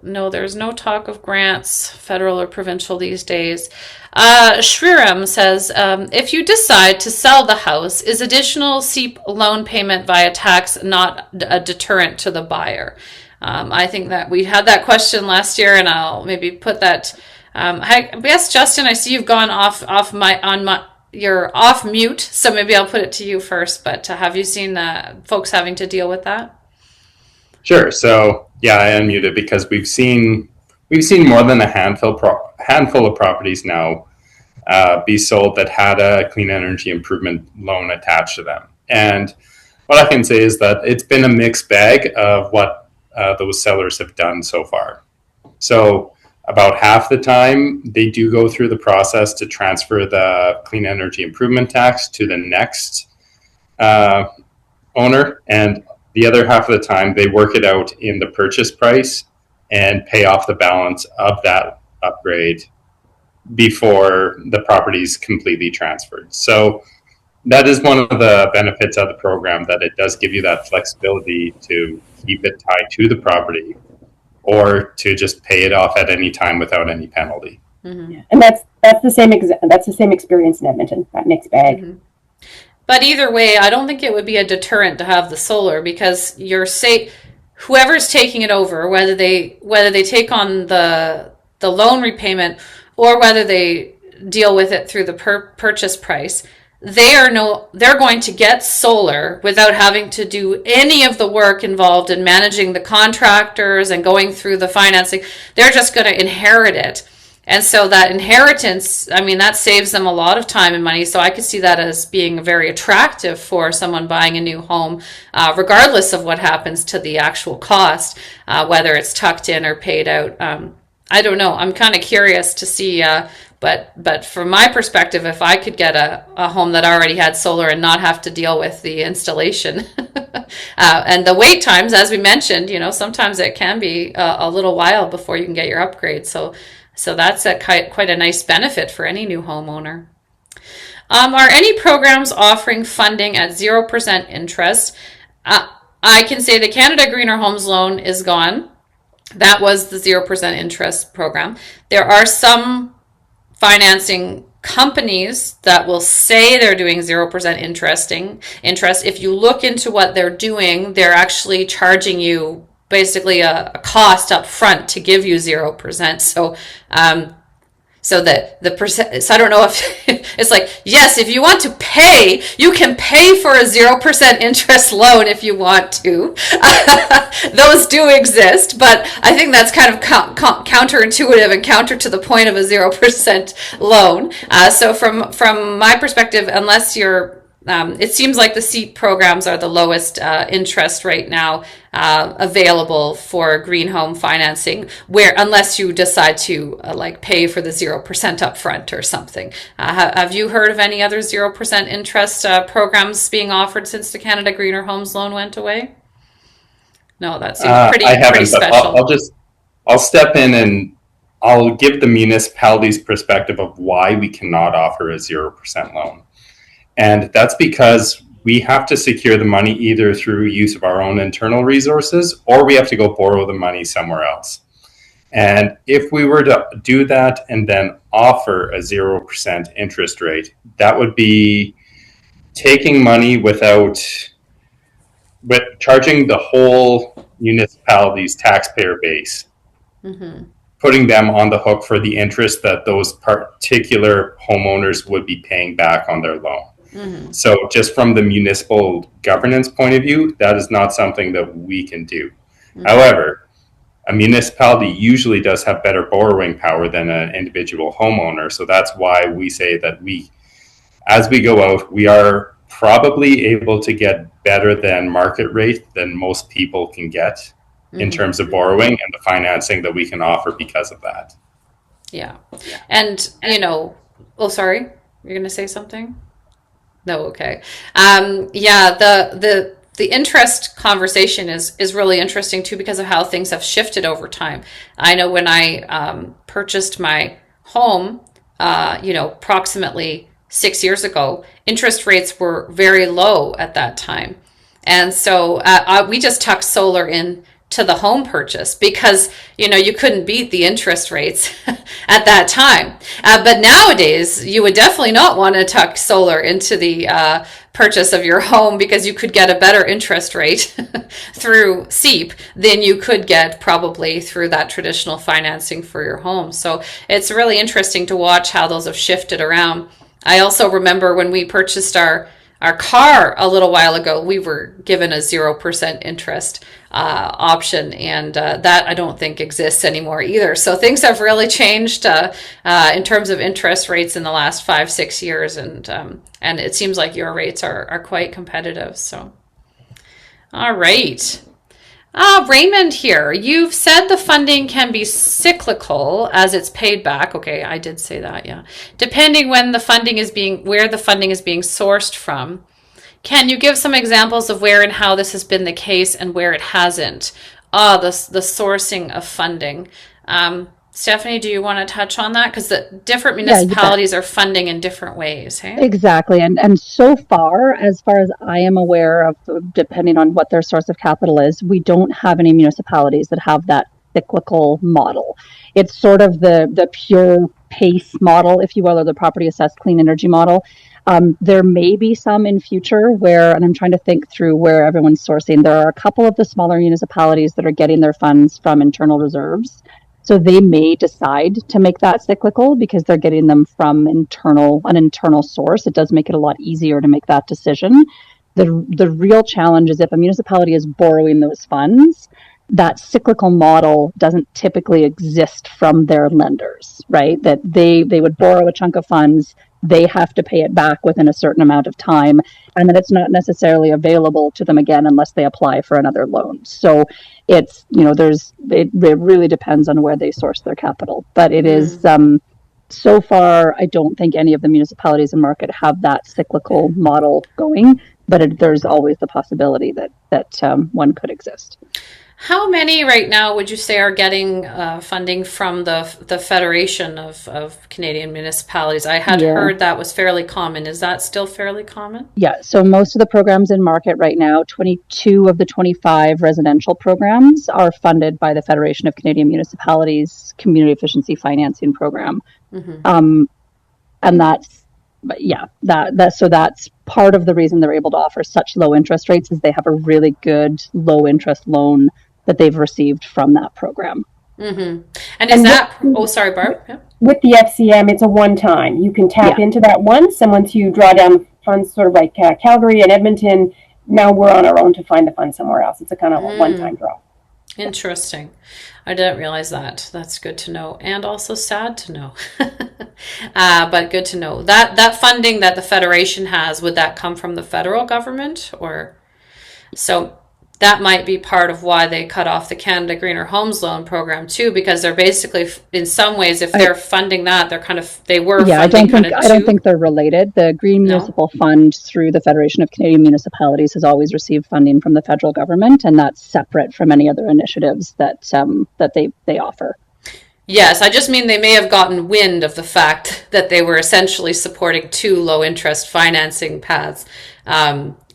No, there's no talk of grants, federal or provincial these days. Shriram says, if you decide to sell the house, is additional CEIP loan payment via tax not a deterrent to the buyer? I think that we had that question last year, and I'll maybe put that. Yes, Justin, I see you've gone you're off mute, so maybe I'll put it to you first. But have you seen folks having to deal with that? Sure. So yeah, I unmuted because we've seen more than a handful of properties now be sold that had a clean energy improvement loan attached to them. And what I can say is that it's been a mixed bag of what those sellers have done so far. So about half the time, they do go through the process to transfer the clean energy improvement tax to the next owner, and the other half of the time, they work it out in the purchase price and pay off the balance of that upgrade before the property is completely transferred. So that is one of the benefits of the program, that it does give you that flexibility to keep it tied to the property or to just pay it off at any time without any penalty. Mm-hmm. Yeah. And that's the same experience in Edmonton, that mixed bag. Mm-hmm. But either way, I don't think it would be a deterrent to have the solar, because whoever's taking it over, whether they take on the loan repayment or whether they deal with it through the purchase price, they're going to get solar without having to do any of the work involved in managing the contractors and going through the financing. They're just going to inherit it. And so that inheritance, that saves them a lot of time and money. So I could see that as being very attractive for someone buying a new home, regardless of what happens to the actual cost, whether it's tucked in or paid out. I don't know. I'm kind of curious to see. But from my perspective, if I could get a home that already had solar and not have to deal with the installation and the wait times, as we mentioned, sometimes it can be a little while before you can get your upgrade. So that's quite a nice benefit for any new homeowner. Are any programs offering funding at 0% interest? I can say the Canada Greener Homes Loan is gone. That was the 0% interest program. There are some financing companies that will say they're doing 0% interest. If you look into what they're doing, they're actually charging you basically a cost up front to give you 0%. So the percent, so I don't know if it's like, yes, if you want to pay, you can pay for a 0% interest loan if you want to. Those do exist, but I think that's kind of counterintuitive and counter to the point of a 0% loan. So from my perspective, unless you're it seems like the CEIP programs are the lowest interest right now available for green home financing, where unless you decide to like pay for the 0% upfront or something. Have you heard of any other 0% interest programs being offered since the Canada Greener Homes loan went away? No, that seems I haven't, pretty but special. I'll step in and I'll give the municipality's perspective of why we cannot offer a 0% loan. And that's because we have to secure the money either through use of our own internal resources, or we have to go borrow the money somewhere else. And if we were to do that and then offer a 0% interest rate, that would be taking money with charging the whole municipality's taxpayer base, putting them on the hook for the interest that those particular homeowners would be paying back on their loan. So just from the municipal governance point of view, that is not something that we can do. However, a municipality usually does have better borrowing power than an individual homeowner. So that's why we say that as we go out, we are probably able to get better than market rate than most people can get in terms of borrowing and the financing that we can offer because of that. Yeah. And, oh, sorry, you're going to say something? No, okay. Yeah, the interest conversation is really interesting too because of how things have shifted over time. I know when I purchased my home, approximately 6 years ago, interest rates were very low at that time. And so we just tucked solar in to the home purchase because, you couldn't beat the interest rates at that time. But nowadays, you would definitely not want to tuck solar into the purchase of your home because you could get a better interest rate through CEIP than you could get probably through that traditional financing for your home. So it's really interesting to watch how those have shifted around. I also remember when we purchased our car a little while ago, we were given a 0% interest option, and that I don't think exists anymore either. So things have really changed in terms of interest rates in the last 5-6 years, and it seems like your rates are quite competitive. So, all right. Raymond here, you've said the funding can be cyclical as it's paid back. Okay, I did say that, yeah. Depending where the funding is being sourced from. Can you give some examples of where and how this has been the case and where it hasn't? The sourcing of funding. Stephanie, do you want to touch on that? Because the different municipalities are funding in different ways, hey? Exactly. And so far as I am aware of, depending on what their source of capital is, we don't have any municipalities that have that cyclical model. It's sort of the pure PACE model, if you will, or the property assessed clean energy model. There may be some in future and I'm trying to think through where everyone's sourcing. There are a couple of the smaller municipalities that are getting their funds from internal reserves. So they may decide to make that cyclical because they're getting them from an internal source. It does make it a lot easier to make that decision. The real challenge is if a municipality is borrowing those funds, that cyclical model doesn't typically exist from their lenders, right? That they would borrow a chunk of funds, they have to pay it back within a certain amount of time, and then it's not necessarily available to them again unless they apply for another loan. So it's, it really depends on where they source their capital. But it is, so far, I don't think any of the municipalities in market have that cyclical model going, but there's always the possibility that one could exist. How many right now would you say are getting funding from the Federation of Canadian Municipalities? I had heard that was fairly common. Is that still fairly common? Yeah, so most of the programs in market right now, 22 of the 25 residential programs are funded by the Federation of Canadian Municipalities Community Efficiency Financing Program. And that's part of the reason they're able to offer such low interest rates is they have a really good low interest loan that they've received from that program. And sorry, Barb. Yeah. With the FCM, it's a one-time. You can tap into that once, and once you draw down funds, sort of like Calgary and Edmonton, now we're on our own to find the funds somewhere else. It's a kind of a one-time draw. Interesting. I didn't realize that. That's good to know, and also sad to know. But good to know. That funding that the Federation has, would that come from the federal government, or so? That might be part of why they cut off the Canada Greener Homes Loan Program too, because they're basically, in some ways, if they're funding that, they're kind of, they were Yeah, funding I don't think they're related. The Green No? Municipal Fund through the Federation of Canadian Municipalities has always received funding from the federal government, and that's separate from any other initiatives that they offer. Yes, I just mean they may have gotten wind of the fact that they were essentially supporting two low interest financing paths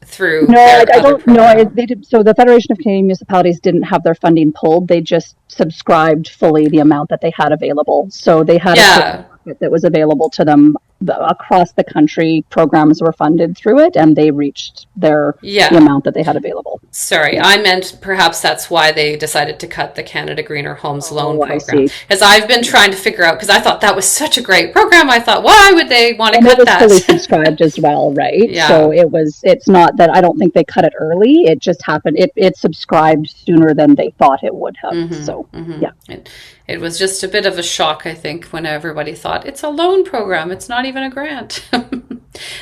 through. No, their I other don't know. program. They did. So the Federation of Canadian Municipalities didn't have their funding pulled. They just subscribed fully the amount that they had available. So they had a Yeah. market that was available to them across the country. Programs were funded through it, and they reached the Yeah. amount that they had available. Sorry, I meant perhaps that's why they decided to cut the Canada Greener Homes Loan I Program. see. Because I've been trying to figure out, because I thought that was such a great program. I thought, why would they want to And it cut was that? fully subscribed as well, right? Yeah. So it's not that I don't think they cut it early. It just happened. It subscribed sooner than they thought it would have. So yeah. It was just a bit of a shock, I think, when everybody thought it's a loan program. It's not even a grant.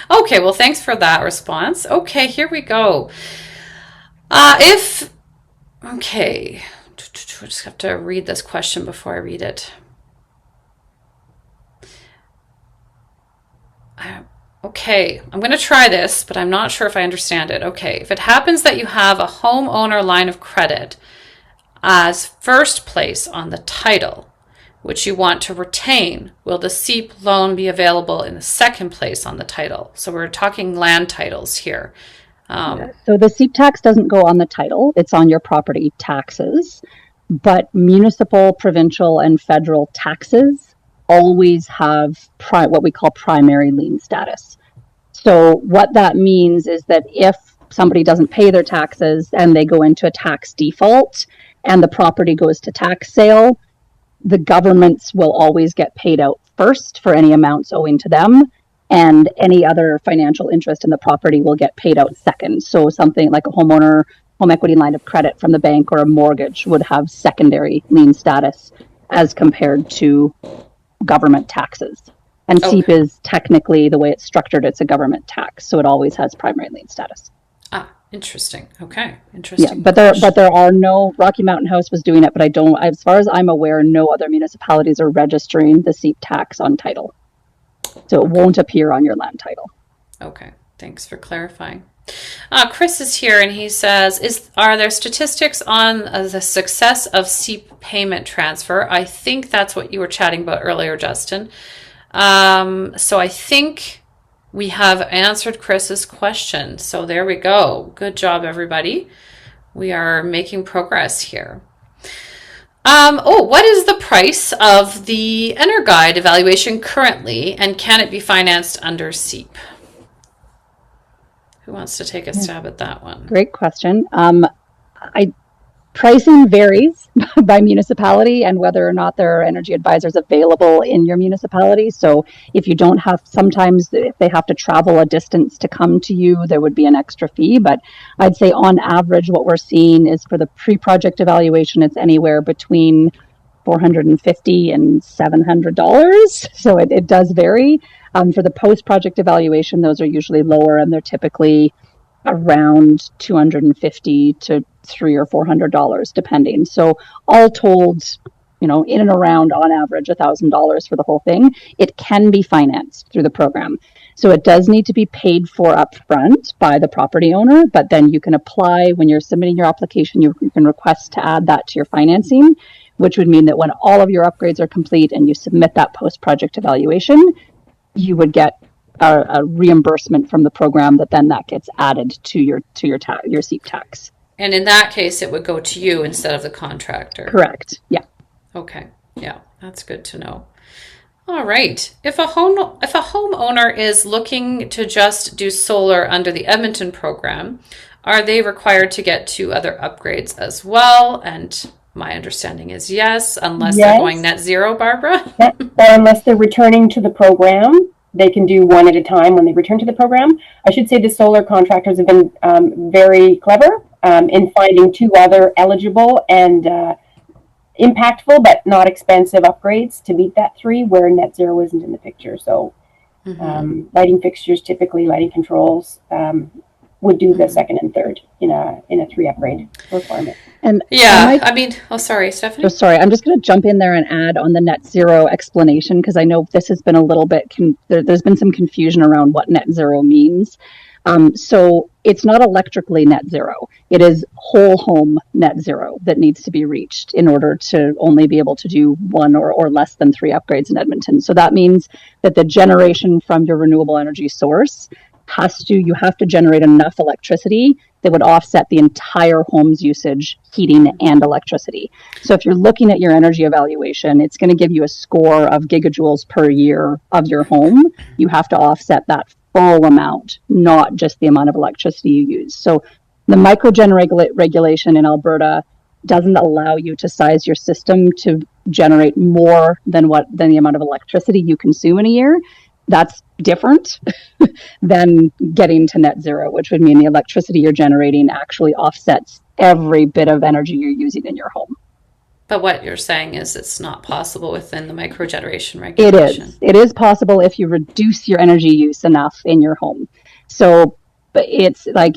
Okay, well, thanks for that response. Okay, here we go. I just have to read this question before I read it. Okay, I'm going to try this, but I'm not sure if I understand it. Okay, if it happens that you have a homeowner line of credit as first place on the title, which you want to retain, will the CEIP loan be available in the second place on the title? So we're talking land titles here. So the CEIP tax doesn't go on the title. It's on your property taxes. But municipal, provincial, and federal taxes always have what we call primary lien status. So what that means is that if somebody doesn't pay their taxes and they go into a tax default and the property goes to tax sale, the governments will always get paid out first for any amounts owing to them, and any other financial interest in the property will get paid out second. So something like a home equity line of credit from the bank or a mortgage would have secondary lien status as compared to government taxes. And CEIP is technically, the way it's structured, it's a government tax, so it always has primary lien status. Interesting. Okay, interesting. Yeah, but there are no. Rocky Mountain House was doing it, but I don't. As far as I'm aware, no other municipalities are registering the CEIP tax on title, so it won't appear on your land title. Okay, thanks for clarifying. Chris is here, and he says, "Are there statistics on the success of CEIP payment transfer?" I think that's what you were chatting about earlier, Justin. So I think we have answered Chris's question. So there we go. Good job, everybody. We are making progress here. What is the price of the EnerGuide evaluation currently, and can it be financed under CEIP? Who wants to take a stab at that one? Great question. Pricing varies by municipality and whether or not there are energy advisors available in your municipality. So if you don't have, sometimes if they have to travel a distance to come to you, there would be an extra fee. But I'd say on average, what we're seeing is for the pre-project evaluation, it's anywhere between $450 and $700. So it does vary. For the post-project evaluation, those are usually lower, and they're typically around $250 to $300 or $400 depending. So all told, in and around on average $1,000 for the whole thing. It can be financed through the program. So it does need to be paid for upfront by the property owner, but then you can apply when you're submitting your application, you can request to add that to your financing, which would mean that when all of your upgrades are complete and you submit that post-project evaluation, you would get a reimbursement from the program that gets added to your CEIP tax. And in that case, it would go to you instead of the contractor. Correct. Yeah. Okay. Yeah, that's good to know. All right. If a homeowner is looking to just do solar under the Edmonton program, are they required to get 2 other upgrades as well? And my understanding is yes, unless they're going net zero, Barbara. Or unless they're returning to the program. They can do one at a time when they return to the program. I should say the solar contractors have been very clever in finding 2 other eligible and impactful but not expensive upgrades to meet that 3 where net zero isn't in the picture. So lighting fixtures, typically lighting controls, would do the second and third in a 3 upgrade requirement. And sorry, Stephanie. Oh, sorry, I'm just going to jump in there and add on the net zero explanation, because I know this has been a little bit, there's been some confusion around what net zero means. So it's not electrically net zero. It is whole home net zero that needs to be reached in order to only be able to do 1 or less than 3 upgrades in Edmonton. So that means that the generation from your renewable energy source you have to generate enough electricity that would offset the entire home's usage, heating and electricity. So if you're looking at your energy evaluation, it's going to give you a score of gigajoules per year of your home. You have to offset that full amount, not just the amount of electricity you use. So the microgen regulation in Alberta doesn't allow you to size your system to generate more than the amount of electricity you consume in a year. That's different than getting to net zero, which would mean the electricity you're generating actually offsets every bit of energy you're using in your home. But what you're saying is it's not possible within the microgeneration regulation. It is possible if you reduce your energy use enough in your home. So it's like,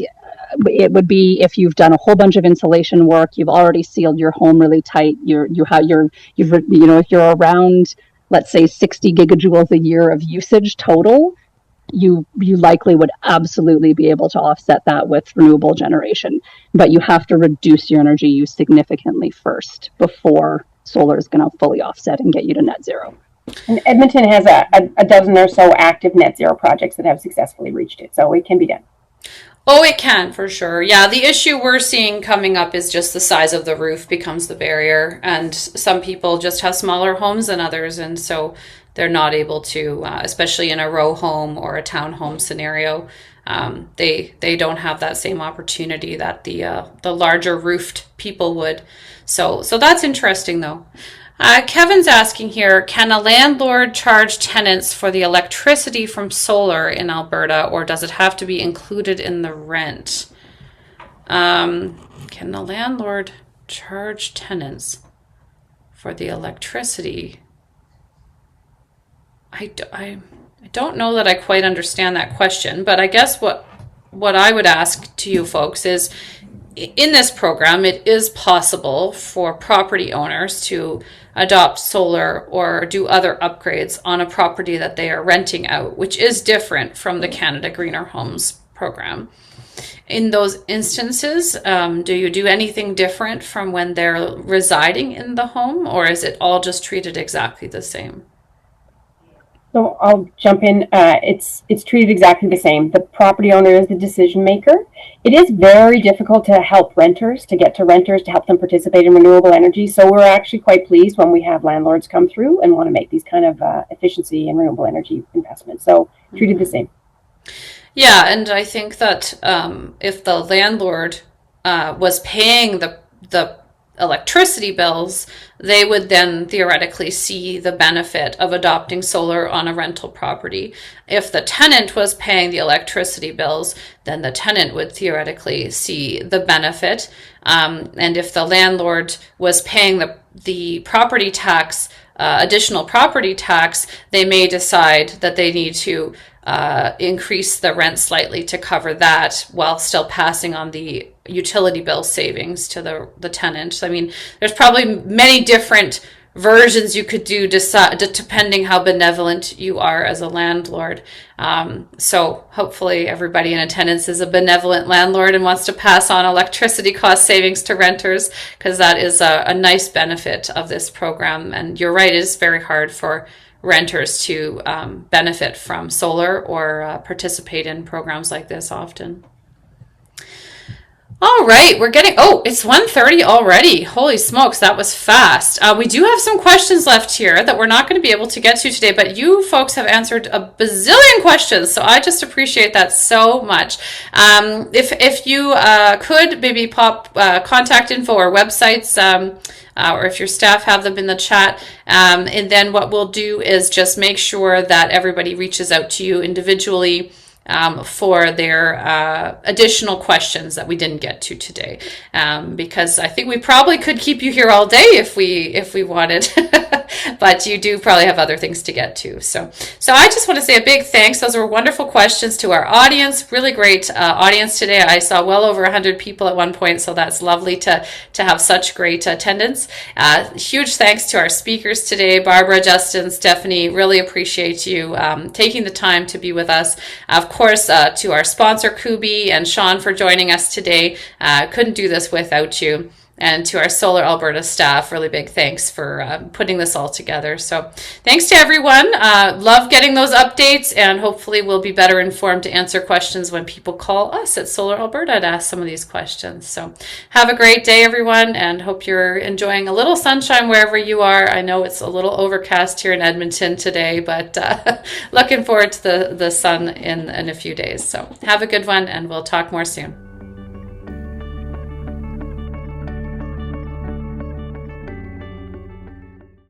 it would be if you've done a whole bunch of insulation work, you've already sealed your home really tight, if you're around, let's say 60 gigajoules a year of usage total, you likely would absolutely be able to offset that with renewable generation. But you have to reduce your energy use significantly first before solar is going to fully offset and get you to net zero. And Edmonton has a dozen or so active net zero projects that have successfully reached it. So it can be done. Oh, it can, for sure. Yeah, the issue we're seeing coming up is just the size of the roof becomes the barrier. And some people just have smaller homes than others. And so they're not able to, especially in a row home or a townhome scenario, they don't have that same opportunity that the larger roofed people would. So that's interesting, though. Kevin's asking here, can a landlord charge tenants for the electricity from solar in Alberta, or does it have to be included in the rent? Can the landlord charge tenants for the electricity? I don't know that I quite understand that question, but I guess what I would ask to you folks is, in this program, it is possible for property owners to adopt solar or do other upgrades on a property that they are renting out, which is different from the Canada Greener Homes program. In those instances, do you do anything different from when they're residing in the home, or is it all just treated exactly the same? So I'll jump in. It's treated exactly the same. The property owner is the decision maker. It is very difficult to help renters, to get to renters, to help them participate in renewable energy. So we're actually quite pleased when we have landlords come through and want to make these kind of efficiency and renewable energy investments. So treated the same. Yeah, and I think that if the landlord was paying the electricity bills, they would then theoretically see the benefit of adopting solar on a rental property. If the tenant was paying the electricity bills, then the tenant would theoretically see the benefit. And if the landlord was paying the property tax, additional property tax, they may decide that they need to increase the rent slightly to cover that while still passing on the utility bill savings to the tenant. I mean, there's probably many different versions you could do depending how benevolent you are as a landlord. So hopefully everybody in attendance is a benevolent landlord and wants to pass on electricity cost savings to renters, because that is a nice benefit of this program. And you're right, it is very hard for renters to benefit from solar or participate in programs like this often. All right, it's 1:30 already. Holy smokes, that was fast. We do have some questions left here that we're not going to be able to get to today, but you folks have answered a bazillion questions, so I just appreciate that so much. If you could maybe pop contact info or websites, or if your staff have them in the chat, and then what we'll do is just make sure that everybody reaches out to you individually for their additional questions that we didn't get to today, because I think we probably could keep you here all day if we wanted, but you do probably have other things to get to. So I just want to say a big thanks. Those were wonderful questions to our audience. Really great audience today. I saw well over 100 people at one point, so that's lovely to have such great attendance. Huge thanks to our speakers today, Barbara, Justin, Stephanie. Really appreciate you taking the time to be with us. Of course, to our sponsor, Kubi, and Sean for joining us today. Couldn't do this without you. And to our Solar Alberta staff, really big thanks for putting this all together. So thanks to everyone. Love getting those updates, and hopefully we'll be better informed to answer questions when people call us at Solar Alberta to ask some of these questions. So have a great day, everyone, and hope you're enjoying a little sunshine wherever you are. I know it's a little overcast here in Edmonton today, but looking forward to the sun in a few days. So have a good one, and we'll talk more soon.